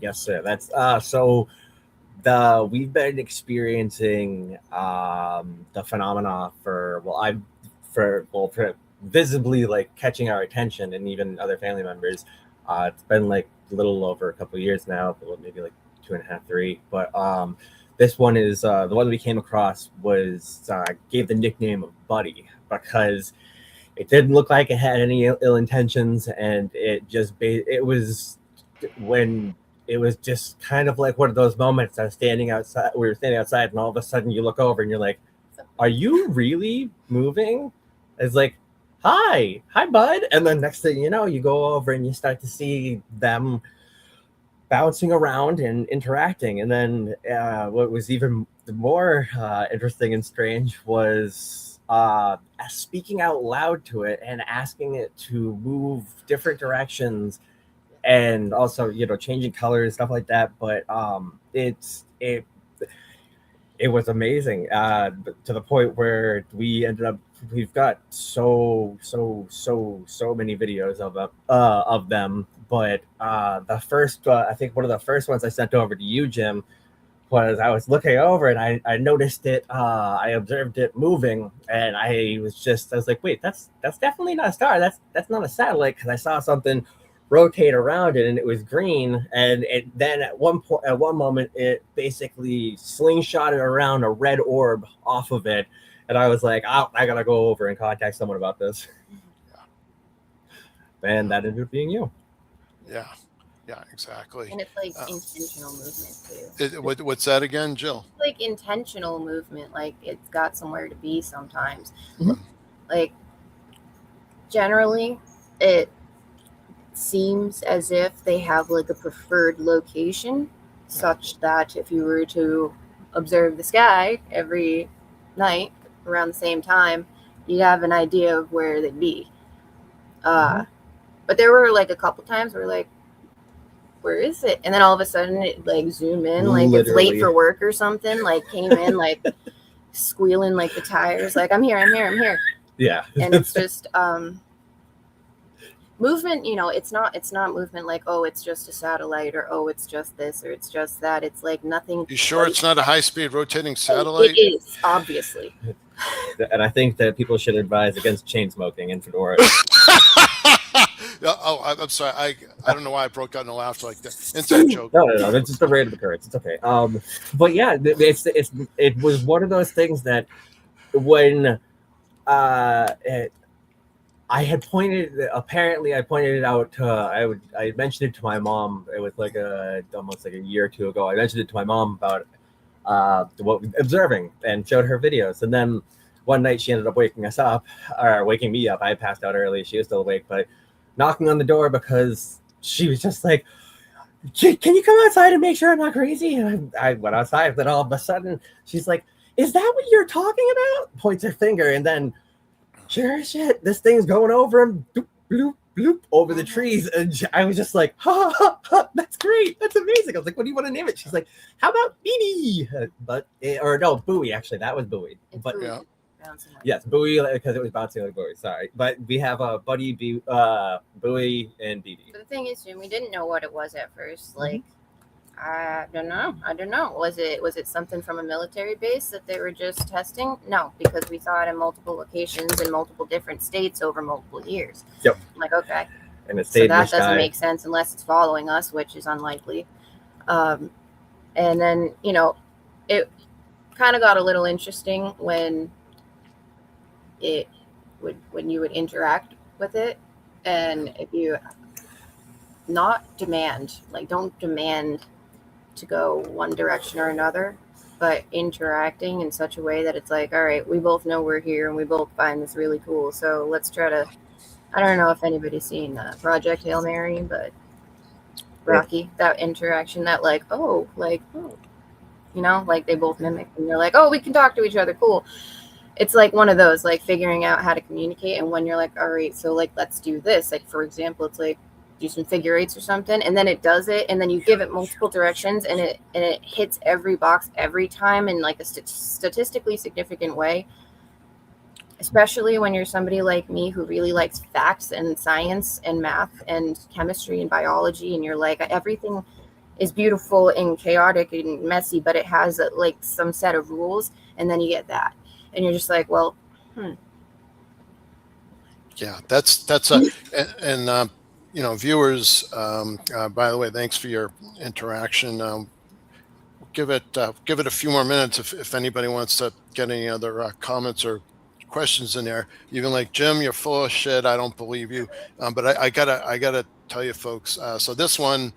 Speaker 4: Yes, sir. That's so we've been experiencing the phenomena for visibly like catching our attention, and even other family members. It's been like a little over a couple of years now, maybe like 2.5, 3. But this one is the one we came across was gave the nickname of Buddy, because it didn't look like it had any ill intentions, and it was just kind of like one of those moments. We were standing outside, and all of a sudden you look over and you're like, are you really moving? It's like, hi bud. And then next thing you know, you go over and you start to see them bouncing around and interacting. And then what was even more interesting and strange was speaking out loud to it and asking it to move different directions, and also, changing colors, stuff like that. But it was amazing to the point where we've got so many videos of them. But the first, I think one of the first ones I sent over to you, Jim, was I was looking over and I noticed it. I observed it moving, and I was like, wait, that's definitely not a star. That's not a satellite, because I saw something rotate around it, and it was green. And then at one moment, it basically slingshotted around a red orb off of it, and I was like, oh, I gotta go over and contact someone about this. And that ended up being you.
Speaker 1: Yeah, exactly.
Speaker 3: And it's like intentional movement too.
Speaker 1: What's that again, Jill?
Speaker 3: It's like intentional movement, like it's got somewhere to be sometimes.
Speaker 4: Mm-hmm.
Speaker 3: Like generally, it seems as if they have like a preferred location, such that if you were to observe the sky every night around the same time, you'd have an idea of where they'd be. But there were like a couple times where like, where is it? And then all of a sudden it like zoom in, like
Speaker 4: Literally.
Speaker 3: It's late for work or something, like came in like squealing like the tires, like I'm here.
Speaker 4: Yeah.
Speaker 3: And it's just movement, it's not movement like, oh, it's just a satellite, or oh, it's just this, or it's just that. It's like nothing.
Speaker 1: You sure it's not a high-speed rotating satellite?
Speaker 3: It is, obviously.
Speaker 4: And I think that people should advise against chain smoking and fedora.
Speaker 1: Oh, I'm sorry. I don't know why I broke out in a laughter like that. Inside joke.
Speaker 4: No. It's just a random occurrence. It's okay. But yeah, it was one of those things that when I pointed it out to, I mentioned it to my mom. It was like almost like a year or two ago. I mentioned it to my mom about observing, and showed her videos. And then one night she ended up waking me up. I passed out early. She was still awake, but knocking on the door, because she was just like, can you come outside and make sure I'm not crazy? And I went outside. Then all of a sudden she's like, is that what you're talking about? Points her finger, and then sure shit, this thing's going over him, bloop, bloop, bloop, over the trees. And I was just like, ha, that's great. That's amazing. I was like, what do you want to name it? She's like, how about Beanie? Buoy, actually. That was Buoy. But
Speaker 1: yeah.
Speaker 4: Yes, Buoy, because it was bouncing like Buoy. Sorry. But we have Buddy, Buoy, and BB.
Speaker 3: But the thing is, Jim, we didn't know what it was at first. Like, I don't know. Was it something from a military base that they were just testing? No, because we saw it in multiple locations in multiple different states over multiple years.
Speaker 4: Yep.
Speaker 3: I'm like, okay.
Speaker 4: And it
Speaker 3: So
Speaker 4: stayed in the
Speaker 3: that doesn't
Speaker 4: sky.
Speaker 3: make sense unless it's following us, which is unlikely. And then, you know, it kind of got a little interesting when you would interact with it, and if you don't demand to go one direction or another, but interacting in such a way that it's like, all right, we both know we're here and we both find this really cool, so let's try to. I don't know if anybody's seen Project Hail Mary, but Rocky, that interaction, that like you know, like they both mimic and they're like, oh, we can talk to each other, cool. It's like one of those, like figuring out how to communicate. And when you're like, all right, so like, let's do this. Like, for example, it's like do some figure eights or something. And then it does it. And then you give it multiple directions and it hits every box every time in like a statistically significant way. Especially when you're somebody like me who really likes facts and science and math and chemistry and biology. And you're like, everything is beautiful and chaotic and messy, but it has like some set of rules. And then you get that. And you're just like, well,
Speaker 1: Yeah, that's a, and you know, viewers, by the way, thanks for your interaction. Give it a few more minutes if anybody wants to get any other comments or questions in there. Even like, Jim, you're full of shit, I don't believe you. But I gotta tell you folks, so this one,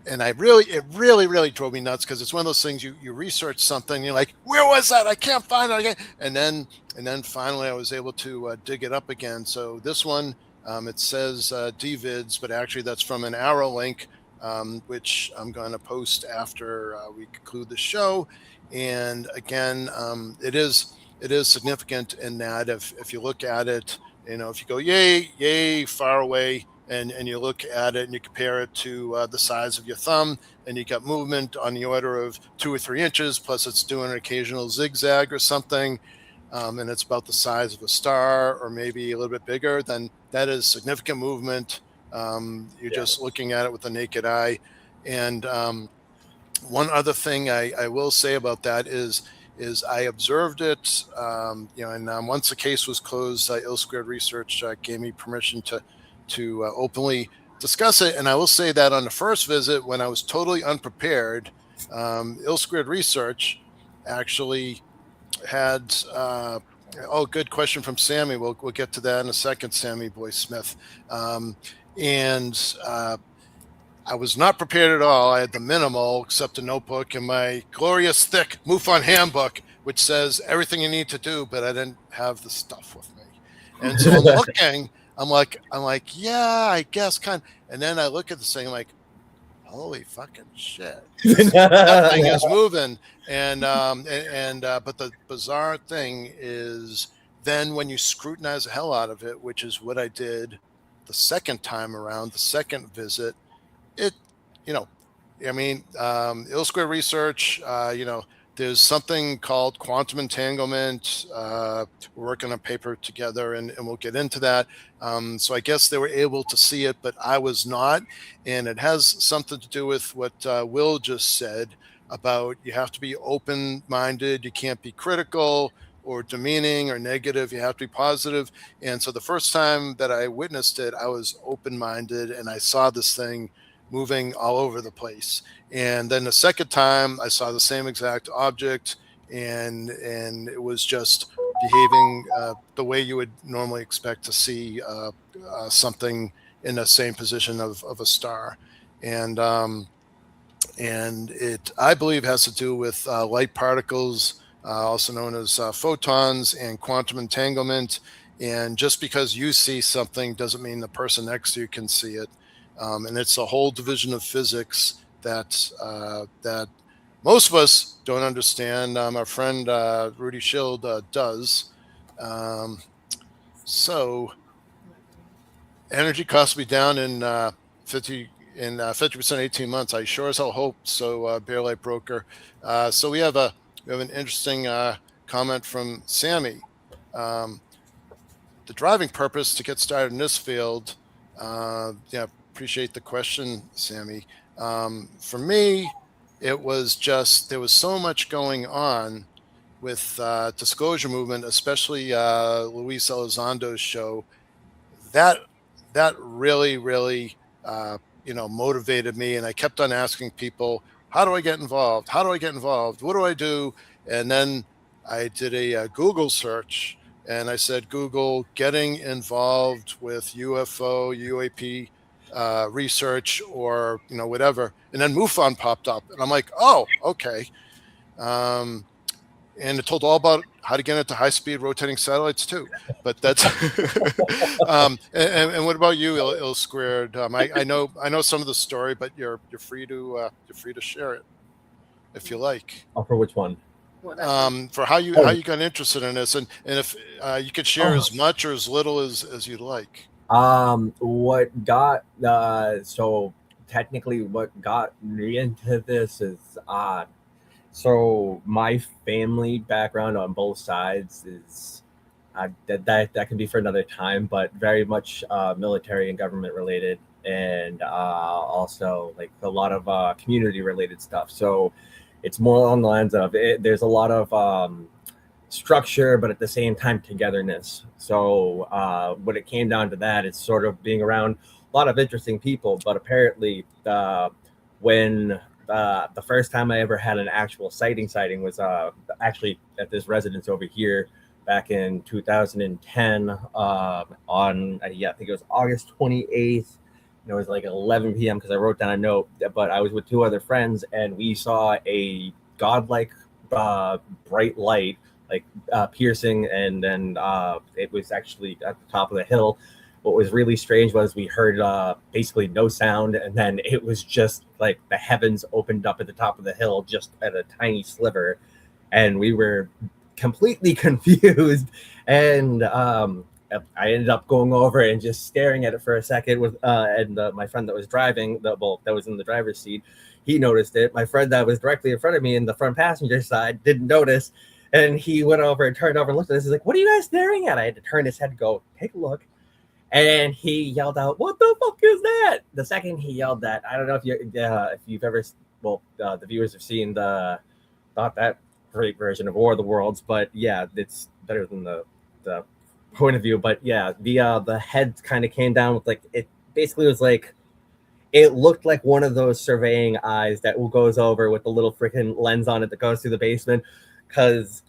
Speaker 1: and it really drove me nuts, because it's one of those things, you research something, you're like, where was that? I can't find it again. And then finally I was able to dig it up again. So this one, it says DVids, but actually that's from an AARO link, which I'm going to post after we conclude the show. And again, it is significant in that if you look at it, you know, if you go yay far away, and you look at it and you compare it to the size of your thumb, and you got movement on the order of 2 or 3 inches, plus it's doing an occasional zigzag or something, and it's about the size of a star or maybe a little bit bigger, then that is significant movement. You're just looking at it with the naked eye. And one other thing I will say about that is I observed it, you know, and once the case was closed, Ill Squared Research gave me permission to openly discuss it. And I will say that on the first visit, when I was totally unprepared, Ill Squared Research actually had, good question from Sammy. We'll get to that in a second, Sammy Boy Smith. And I was not prepared at all. I had the minimal, except a notebook and my glorious thick MUFON handbook, which says everything you need to do, but I didn't have the stuff with me. And so I'm looking, I'm like, yeah, I guess kind of. And then I look at the thing, like, holy fucking shit, that thing is moving. And but the bizarre thing is, then when you scrutinize the hell out of it, which is what I did the second time around, the second visit, it, you know, I mean, Ill Square Research, you know, there's something called quantum entanglement. We're working on a paper together, and we'll get into that. So I guess they were able to see it, but I was not. And it has something to do with what Will just said about, you have to be open-minded. You can't be critical or demeaning or negative. You have to be positive. And so the first time that I witnessed it, I was open-minded, and I saw this thing moving all over the place. And then the second time I saw the same exact object, and it was just behaving the way you would normally expect to see something in the same position of a star. And it, I believe, has to do with light particles, also known as photons, and quantum entanglement. And just because you see something doesn't mean the person next to you can see it. And it's a whole division of physics that most of us don't understand. Our friend Rudy Schild does. So energy costs will be down in 50%, 18 months. I sure as hell hope so. Bear Light Broker. So we have an interesting comment from Sammy. The driving purpose to get started in this field. Yeah. Appreciate the question, Sammy. For me, it was just there was so much going on with disclosure movement, especially Luis Elizondo's show. That that really motivated me, and I kept on asking people, how do I get involved? How do I get involved? What do I do? And then I did a Google search, and I said, Google getting involved with UFO UAP research, or whatever, and then MUFON popped up, and I'm like, oh, okay. um, and it told all about how to get into high-speed rotating satellites too. But that's and what about you, Ill Squared? I know some of the story, but you're free to share it if you like.
Speaker 4: Oh, for which one?
Speaker 1: For how you got interested in this, and if you could share as much or as little as you'd like.
Speaker 4: What got so technically what got me into this is so my family background on both sides is that can be for another time, but very much military and government related, and also like a lot of community related stuff. So it's more on the lines of it, there's a lot of structure, but at the same time togetherness. So when it came down to that, it's sort of being around a lot of interesting people. But apparently, when the first time I ever had an actual sighting was actually at this residence over here back in 2010 on I think it was August 28th. It was like 11 p.m. because I wrote down a note, but I was with two other friends and we saw a godlike bright light, like piercing, and then it was actually at the top of the hill. What was really strange was we heard basically no sound, and then it was just like the heavens opened up at the top of the hill, just at a tiny sliver, and we were completely confused. And I ended up going over and just staring at it for a second with and my friend that was driving, that was in the driver's seat, he noticed it. My friend that was directly in front of me in the front passenger side didn't notice, and he went over and turned over and looked at us. He's like, "What are you guys staring at?" I had to turn his head and go, "Take a look." And he yelled out, "What the fuck is that?" The second he yelled that, I don't know if you've ever, the viewers have seen the not that great version of War of the Worlds, but yeah, it's better than the point of view. But yeah, the head kind of came down with, like, it basically was like, it looked like one of those surveying eyes that goes over with the little freaking lens on it that goes through the basement. Because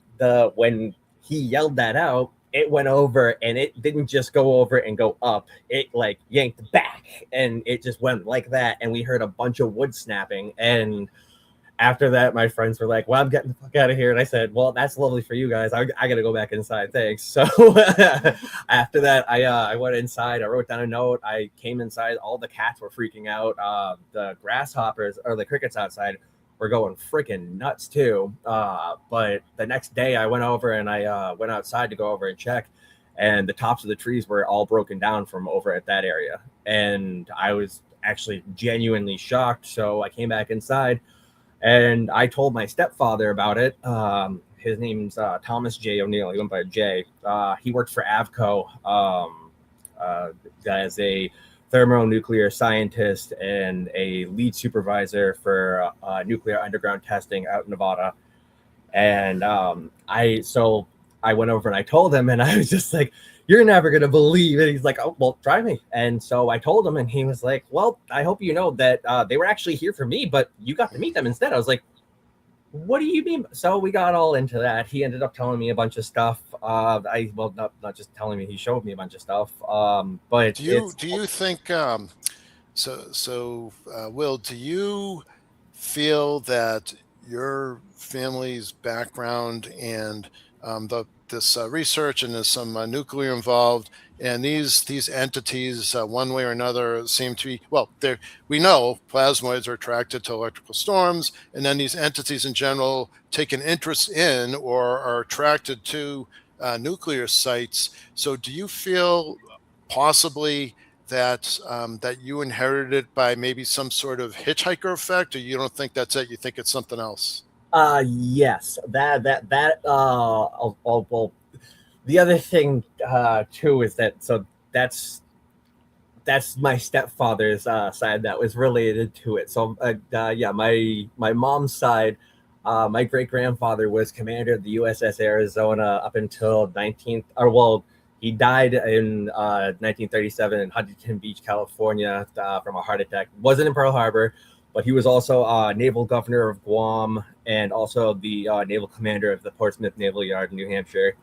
Speaker 4: when he yelled that out, it went over, and it didn't just go over and go up. It like yanked back, and it just went like that. And we heard a bunch of wood snapping. And after that, my friends were like, "Well, I'm getting the fuck out of here." And I said, "Well, that's lovely for you guys. I got to go back inside. Thanks." So after that, I went inside. I wrote down a note. I came inside. All the cats were freaking out. The grasshoppers, or the crickets outside, were going freaking nuts too. But the next day I went over and I went outside to go over and check, and the tops of the trees were all broken down from over at that area. And I was actually genuinely shocked. So I came back inside and I told my stepfather about it. His name's Thomas J. O'Neill. He went by J. He worked for AVCO as a thermonuclear scientist and a lead supervisor for nuclear underground testing out in Nevada. And I went over and I told him, and I was just like, "You're never going to believe it." He's like, "Oh, well, try me." And so I told him, and he was like, "Well, I hope you know that they were actually here for me, but you got to meet them instead." I was like, "What do you mean?" So we got all into that. He ended up telling me a bunch of stuff. Not just telling me, he showed me a bunch of stuff. But
Speaker 1: do you think Will, do you feel that your family's background and this research, and there's some nuclear involved, and these entities, one way or another, seem to be, well, we know plasmoids are attracted to electrical storms, and then these entities in general take an interest in or are attracted to nuclear sites. So do you feel possibly that that you inherited it by maybe some sort of hitchhiker effect, or you don't think that's it? You think it's something else?
Speaker 4: Yes, well, the other thing too is that, so that's that's my stepfather's side that was related to it. So yeah, my mom's side, my great grandfather was commander of the USS Arizona up until 19th, or well, he died in 1937 in Huntington Beach, California, from a heart attack. Wasn't in Pearl Harbor, but he was also naval governor of Guam and also the naval commander of the Portsmouth Naval Yard in New Hampshire.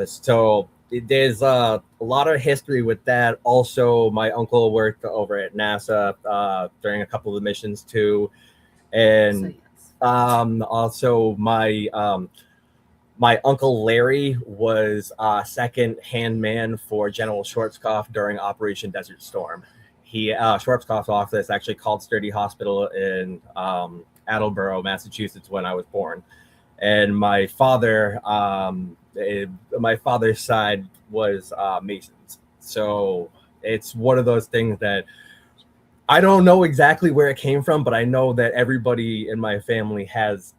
Speaker 4: So there's a lot of history with that. Also, my uncle worked over at NASA during a couple of missions too, and also my uncle Larry was second-hand man for General Schwarzkopf during Operation Desert Storm. He Schwarzkopf's office actually called Sturdy Hospital in Attleboro, Massachusetts, when I was born. And my father's side was Masons. So it's one of those things that I don't know exactly where it came from, but I know that everybody in my family has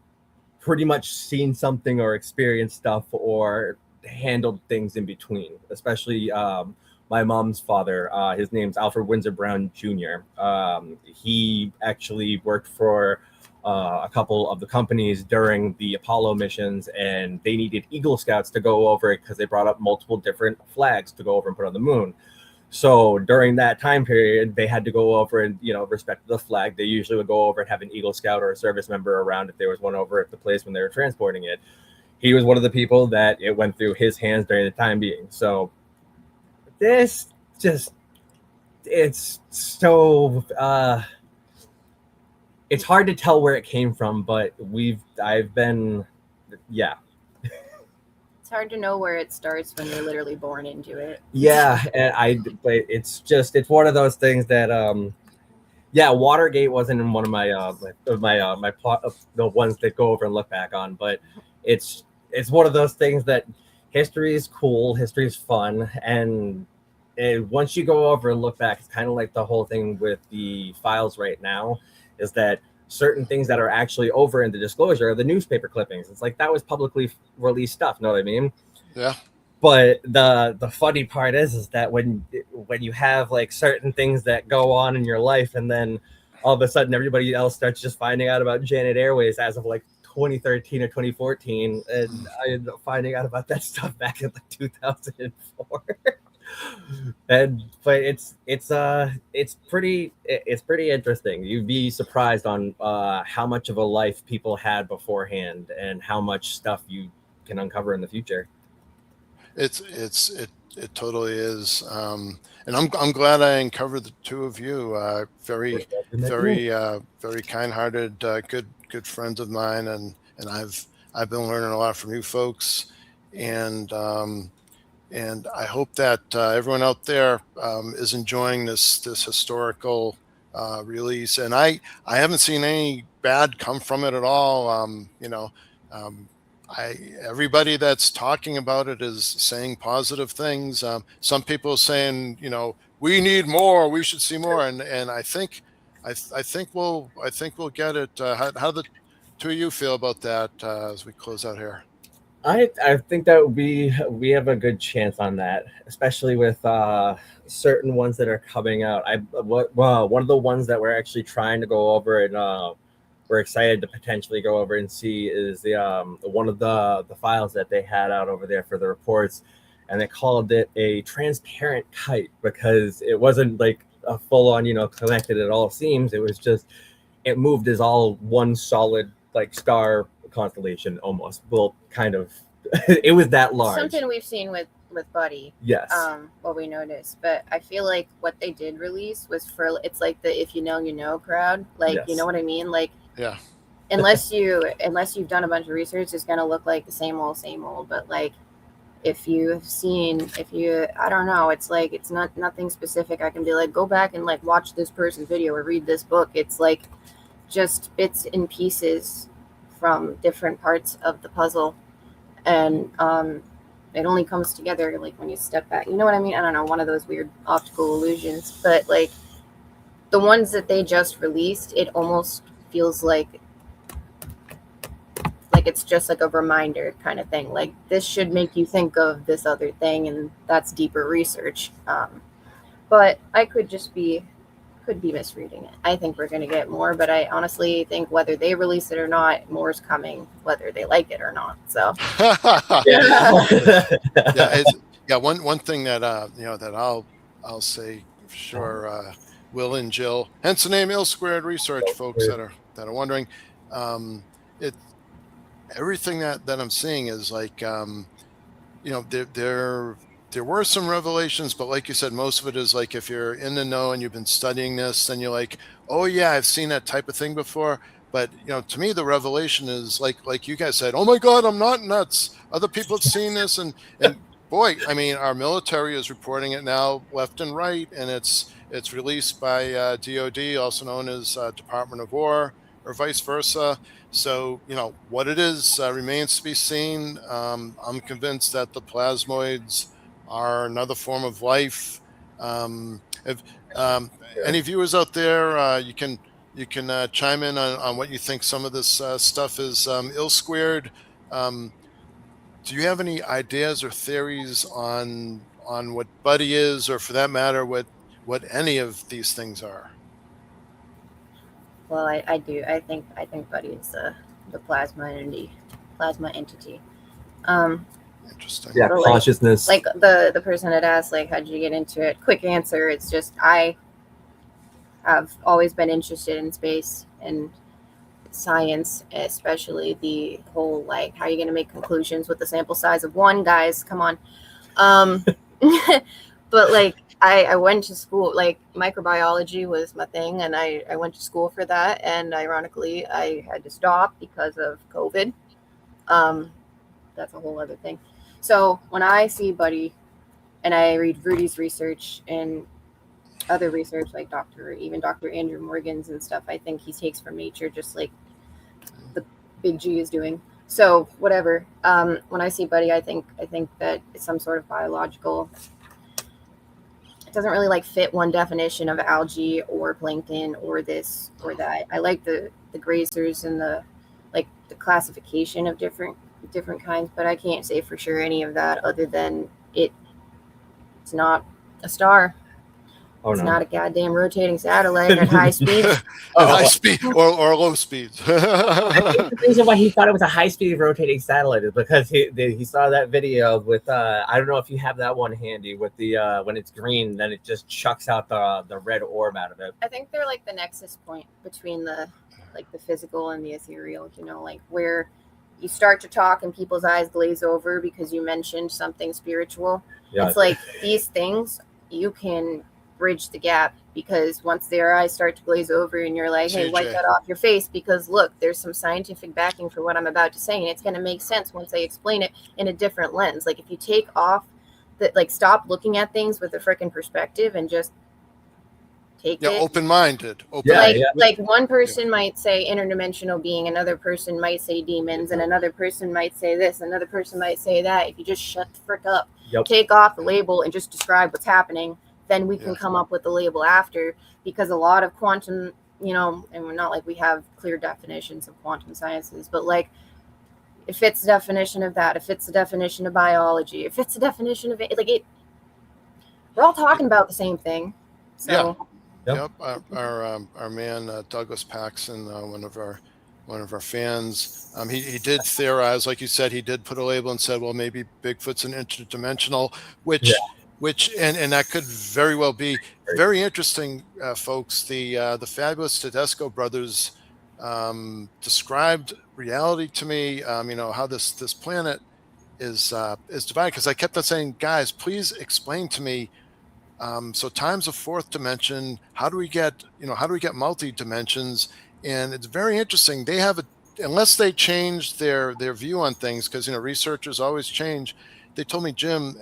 Speaker 4: pretty much seen something or experienced stuff or handled things in between, especially my mom's father. His name's Alfred Windsor Brown Jr. He actually worked for a couple of the companies during the Apollo missions, and they needed Eagle Scouts to go over it because they brought up multiple different flags to go over and put on the moon. So during that time period, they had to go over and, respect the flag. They usually would go over and have an Eagle Scout or a service member around if there was one over at the place when they were transporting it. He was one of the people that it went through his hands during the time being. So this just, it's so, it's hard to tell where it came from, but I've been, yeah.
Speaker 3: It's hard to know where it starts when you're literally born into it.
Speaker 4: Yeah, but it's one of those things that Watergate wasn't in one of my plot of the ones that go over and look back on, but it's one of those things that history is cool, history is fun, and once you go over and look back, it's kind of like the whole thing with the files right now, is that certain things that are actually over in the disclosure are the newspaper clippings. It's like that was publicly released stuff. Know what I mean?
Speaker 1: Yeah.
Speaker 4: But the funny part is that when you have like certain things that go on in your life, and then all of a sudden everybody else starts just finding out about Janet Airways as of like 2013 or 2014, and I ended up finding out about that stuff back in like 2004. But it's pretty interesting. You'd be surprised on how much of a life people had beforehand and how much stuff you can uncover in the future.
Speaker 1: It totally is, and I'm glad I uncovered the two of you. Very kind-hearted, good friends of mine, and I've been learning a lot from you folks, and I hope that everyone out there is enjoying this historical release. And I haven't seen any bad come from it at all. Everybody that's talking about it is saying positive things. Some people are saying, we need more, we should see more, and I think we'll get it. How the two of you feel about that as we close out here?
Speaker 4: I think that we have a good chance on that, especially with certain ones that are coming out. One of the ones that we're actually trying to go over and we're excited to potentially go over and see is the one of the files that they had out over there for the reports, and they called it a transparent kite because it wasn't like a full on connected at all seams. It was just it moved as all one solid like star constellation almost. Well, kind of. It was that large.
Speaker 3: Something we've seen with Buddy.
Speaker 4: Yes.
Speaker 3: What we noticed, but I feel like what they did release was for it's like the if you know crowd. Like
Speaker 4: Yes.
Speaker 3: You know what I mean? Like
Speaker 1: Yeah.
Speaker 3: Unless you've done a bunch of research, it's gonna look like the same old. But like I don't know, it's like it's nothing specific. I can be like, go back and like watch this person's video or read this book. It's like just bits and pieces from different parts of the puzzle, and it only comes together like when you step back. You know what I mean? I don't know, one of those weird optical illusions. But like the ones that they just released, it almost feels like it's just like a reminder kind of thing. Like this should make you think of this other thing, and that's deeper research. but I could be misreading it. I think we're going to get more, but I honestly think whether they release it or not, more is coming, whether they like it or not. So
Speaker 1: yeah. One thing that that I'll say for sure. Will and Jill, hence the name Ill Squared Research, folks that are wondering. It everything that I'm seeing is like there were some revelations, but like you said, most of it is like if you're in the know and you've been studying this, then you're like, oh yeah, I've seen that type of thing before. But to me, the revelation is like you guys said, oh my God, I'm not nuts. Other people have seen this, and boy, I mean, our military is reporting it now left and right, and it's released by DOD, also known as Department of War, or vice versa. So, what it is remains to be seen. I'm convinced that the plasmoids are another form of life. If any viewers out there, you can chime in on what you think some of this stuff is ill squared. Do you have any ideas or theories on what Buddy is, or for that matter, what any of these things are?
Speaker 3: well, I do. I think Buddy is the plasma entity.
Speaker 1: Interesting.
Speaker 4: Yeah,
Speaker 3: But,
Speaker 4: consciousness.
Speaker 3: Like the person had asked, like, how'd you get into it? Quick answer: it's just I have always been interested in space and science, especially the whole like how are you going to make conclusions with the sample size of one, guys? Come on. But like I went to school, like microbiology was my thing, and I went to school for that, and ironically I had to stop because of COVID. That's a whole other thing. So when I see Buddy and I read Rudy's research and other research like Dr. Andrew Morgan's and stuff, I think he takes from nature just like the Big G is doing. So whatever. When I see Buddy, I think that it's some sort of biological. It doesn't really like fit one definition of algae or plankton or this or that. I like the grazers and the classification of different kinds, but I can't say for sure any of that other than it's not a star.
Speaker 4: Oh,
Speaker 3: it's
Speaker 4: no.
Speaker 3: not a goddamn rotating satellite at high speeds.
Speaker 1: High speed or low speeds.
Speaker 4: The reason why he thought it was a high-speed rotating satellite is because he saw that video with I don't know if you have that one handy with the when it's green, then it just chucks out the red orb out of it.
Speaker 3: I think they're like the nexus point between the physical and the ethereal. Like where you start to talk and people's eyes glaze over because you mentioned something spiritual. Yeah. It's like these things you can bridge the gap because once their eyes start to glaze over and you're like, hey, wipe that off your face because look, there's some scientific backing for what I'm about to say, and it's going to make sense once I explain it in a different lens. Like if you take off stop looking at things with a freaking perspective and just take it
Speaker 1: open-minded.
Speaker 3: Like one person might say interdimensional being, another person might say demons, and another person might say this, another person might say that. If you just shut the frick up, take off the label and just describe what's happening, then we can come up with the label after, because a lot of quantum, and we're not like we have clear definitions of quantum sciences, but like it fits the definition of that, it fits the definition of biology, it fits the definition of it, we're all talking about the same thing. So
Speaker 1: Yep. Our man Douglas Paxson, one of our fans, he did theorize, like you said, he did put a label and said, well, maybe Bigfoot's an interdimensional, which and that could very well be very interesting, folks. The fabulous Tedesco brothers described reality to me. How this planet is divided, because I kept on saying, guys, please explain to me. So time's a fourth dimension. How do we get multi dimensions? And it's very interesting. They have unless they change their view on things, because researchers always change. They told me, Jim,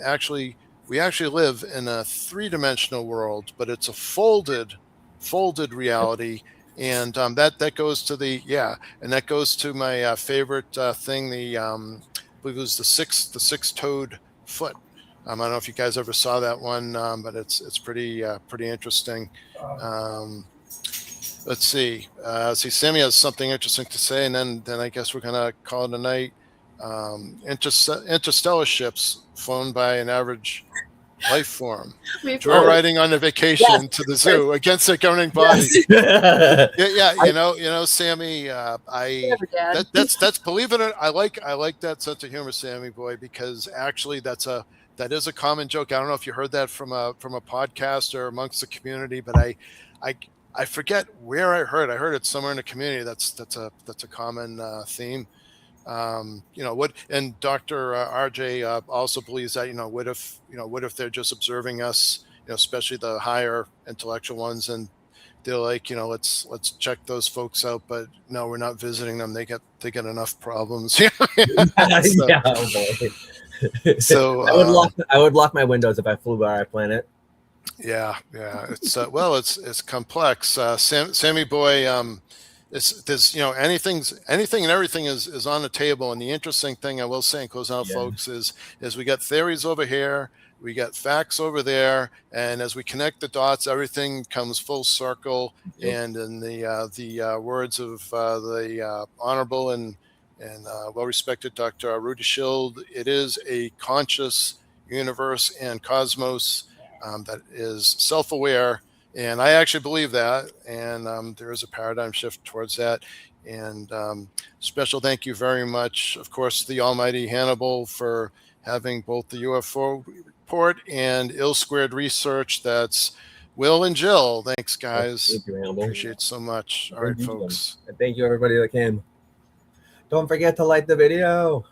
Speaker 1: we actually live in a three-dimensional world, but it's a folded reality. And that goes to that goes to my favorite thing. I believe it was the six-toed foot. I don't know if you guys ever saw that one, but it's pretty interesting. Let's see. Sammy has something interesting to say, and then I guess we're gonna call it a night. Interstellar ships flown by an average life form.
Speaker 3: We've
Speaker 1: Joyriding on a vacation to the zoo against a governing body.
Speaker 4: Yes.
Speaker 1: Yeah, you know, Sammy,
Speaker 3: Whatever, Dad.
Speaker 1: that's believe it or not, I like that sense of humor, Sammy boy, because actually that is a common joke. I don't know if you heard that from a podcast or amongst the community, but I forget where I heard it somewhere in the community. That's a common theme. You know what, and Dr. RJ also believes that, you know, what if they're just observing us, you know, especially the higher intellectual ones, and they're like, you know, let's check those folks out, but no, we're not visiting them. They get enough problems. So,
Speaker 4: Yeah, oh boy.
Speaker 1: so
Speaker 4: I would lock my windows if I flew by our planet.
Speaker 1: yeah, it's well, it's complex. Sammy boy, there's, you know, anything and everything is on the table. And the interesting thing I will say and close out,
Speaker 4: Yeah.
Speaker 1: folks, is we got theories over here, we got facts over there, and as we connect the dots, everything comes full circle.
Speaker 4: Yep.
Speaker 1: And in the words of the honorable and well-respected Dr. Rudy Schild, it is a conscious universe and cosmos that is self-aware. And I actually believe that. And there is a paradigm shift towards that. And special thank you very much, of course, to the almighty Hannibal for having both the UFO Report and Ill Squared Research. That's Will and Jill. Thanks, guys.
Speaker 4: Thank you, Hannibal.
Speaker 1: Appreciate it so much. All right, folks.
Speaker 4: And thank you, everybody that came. Don't forget to like the video.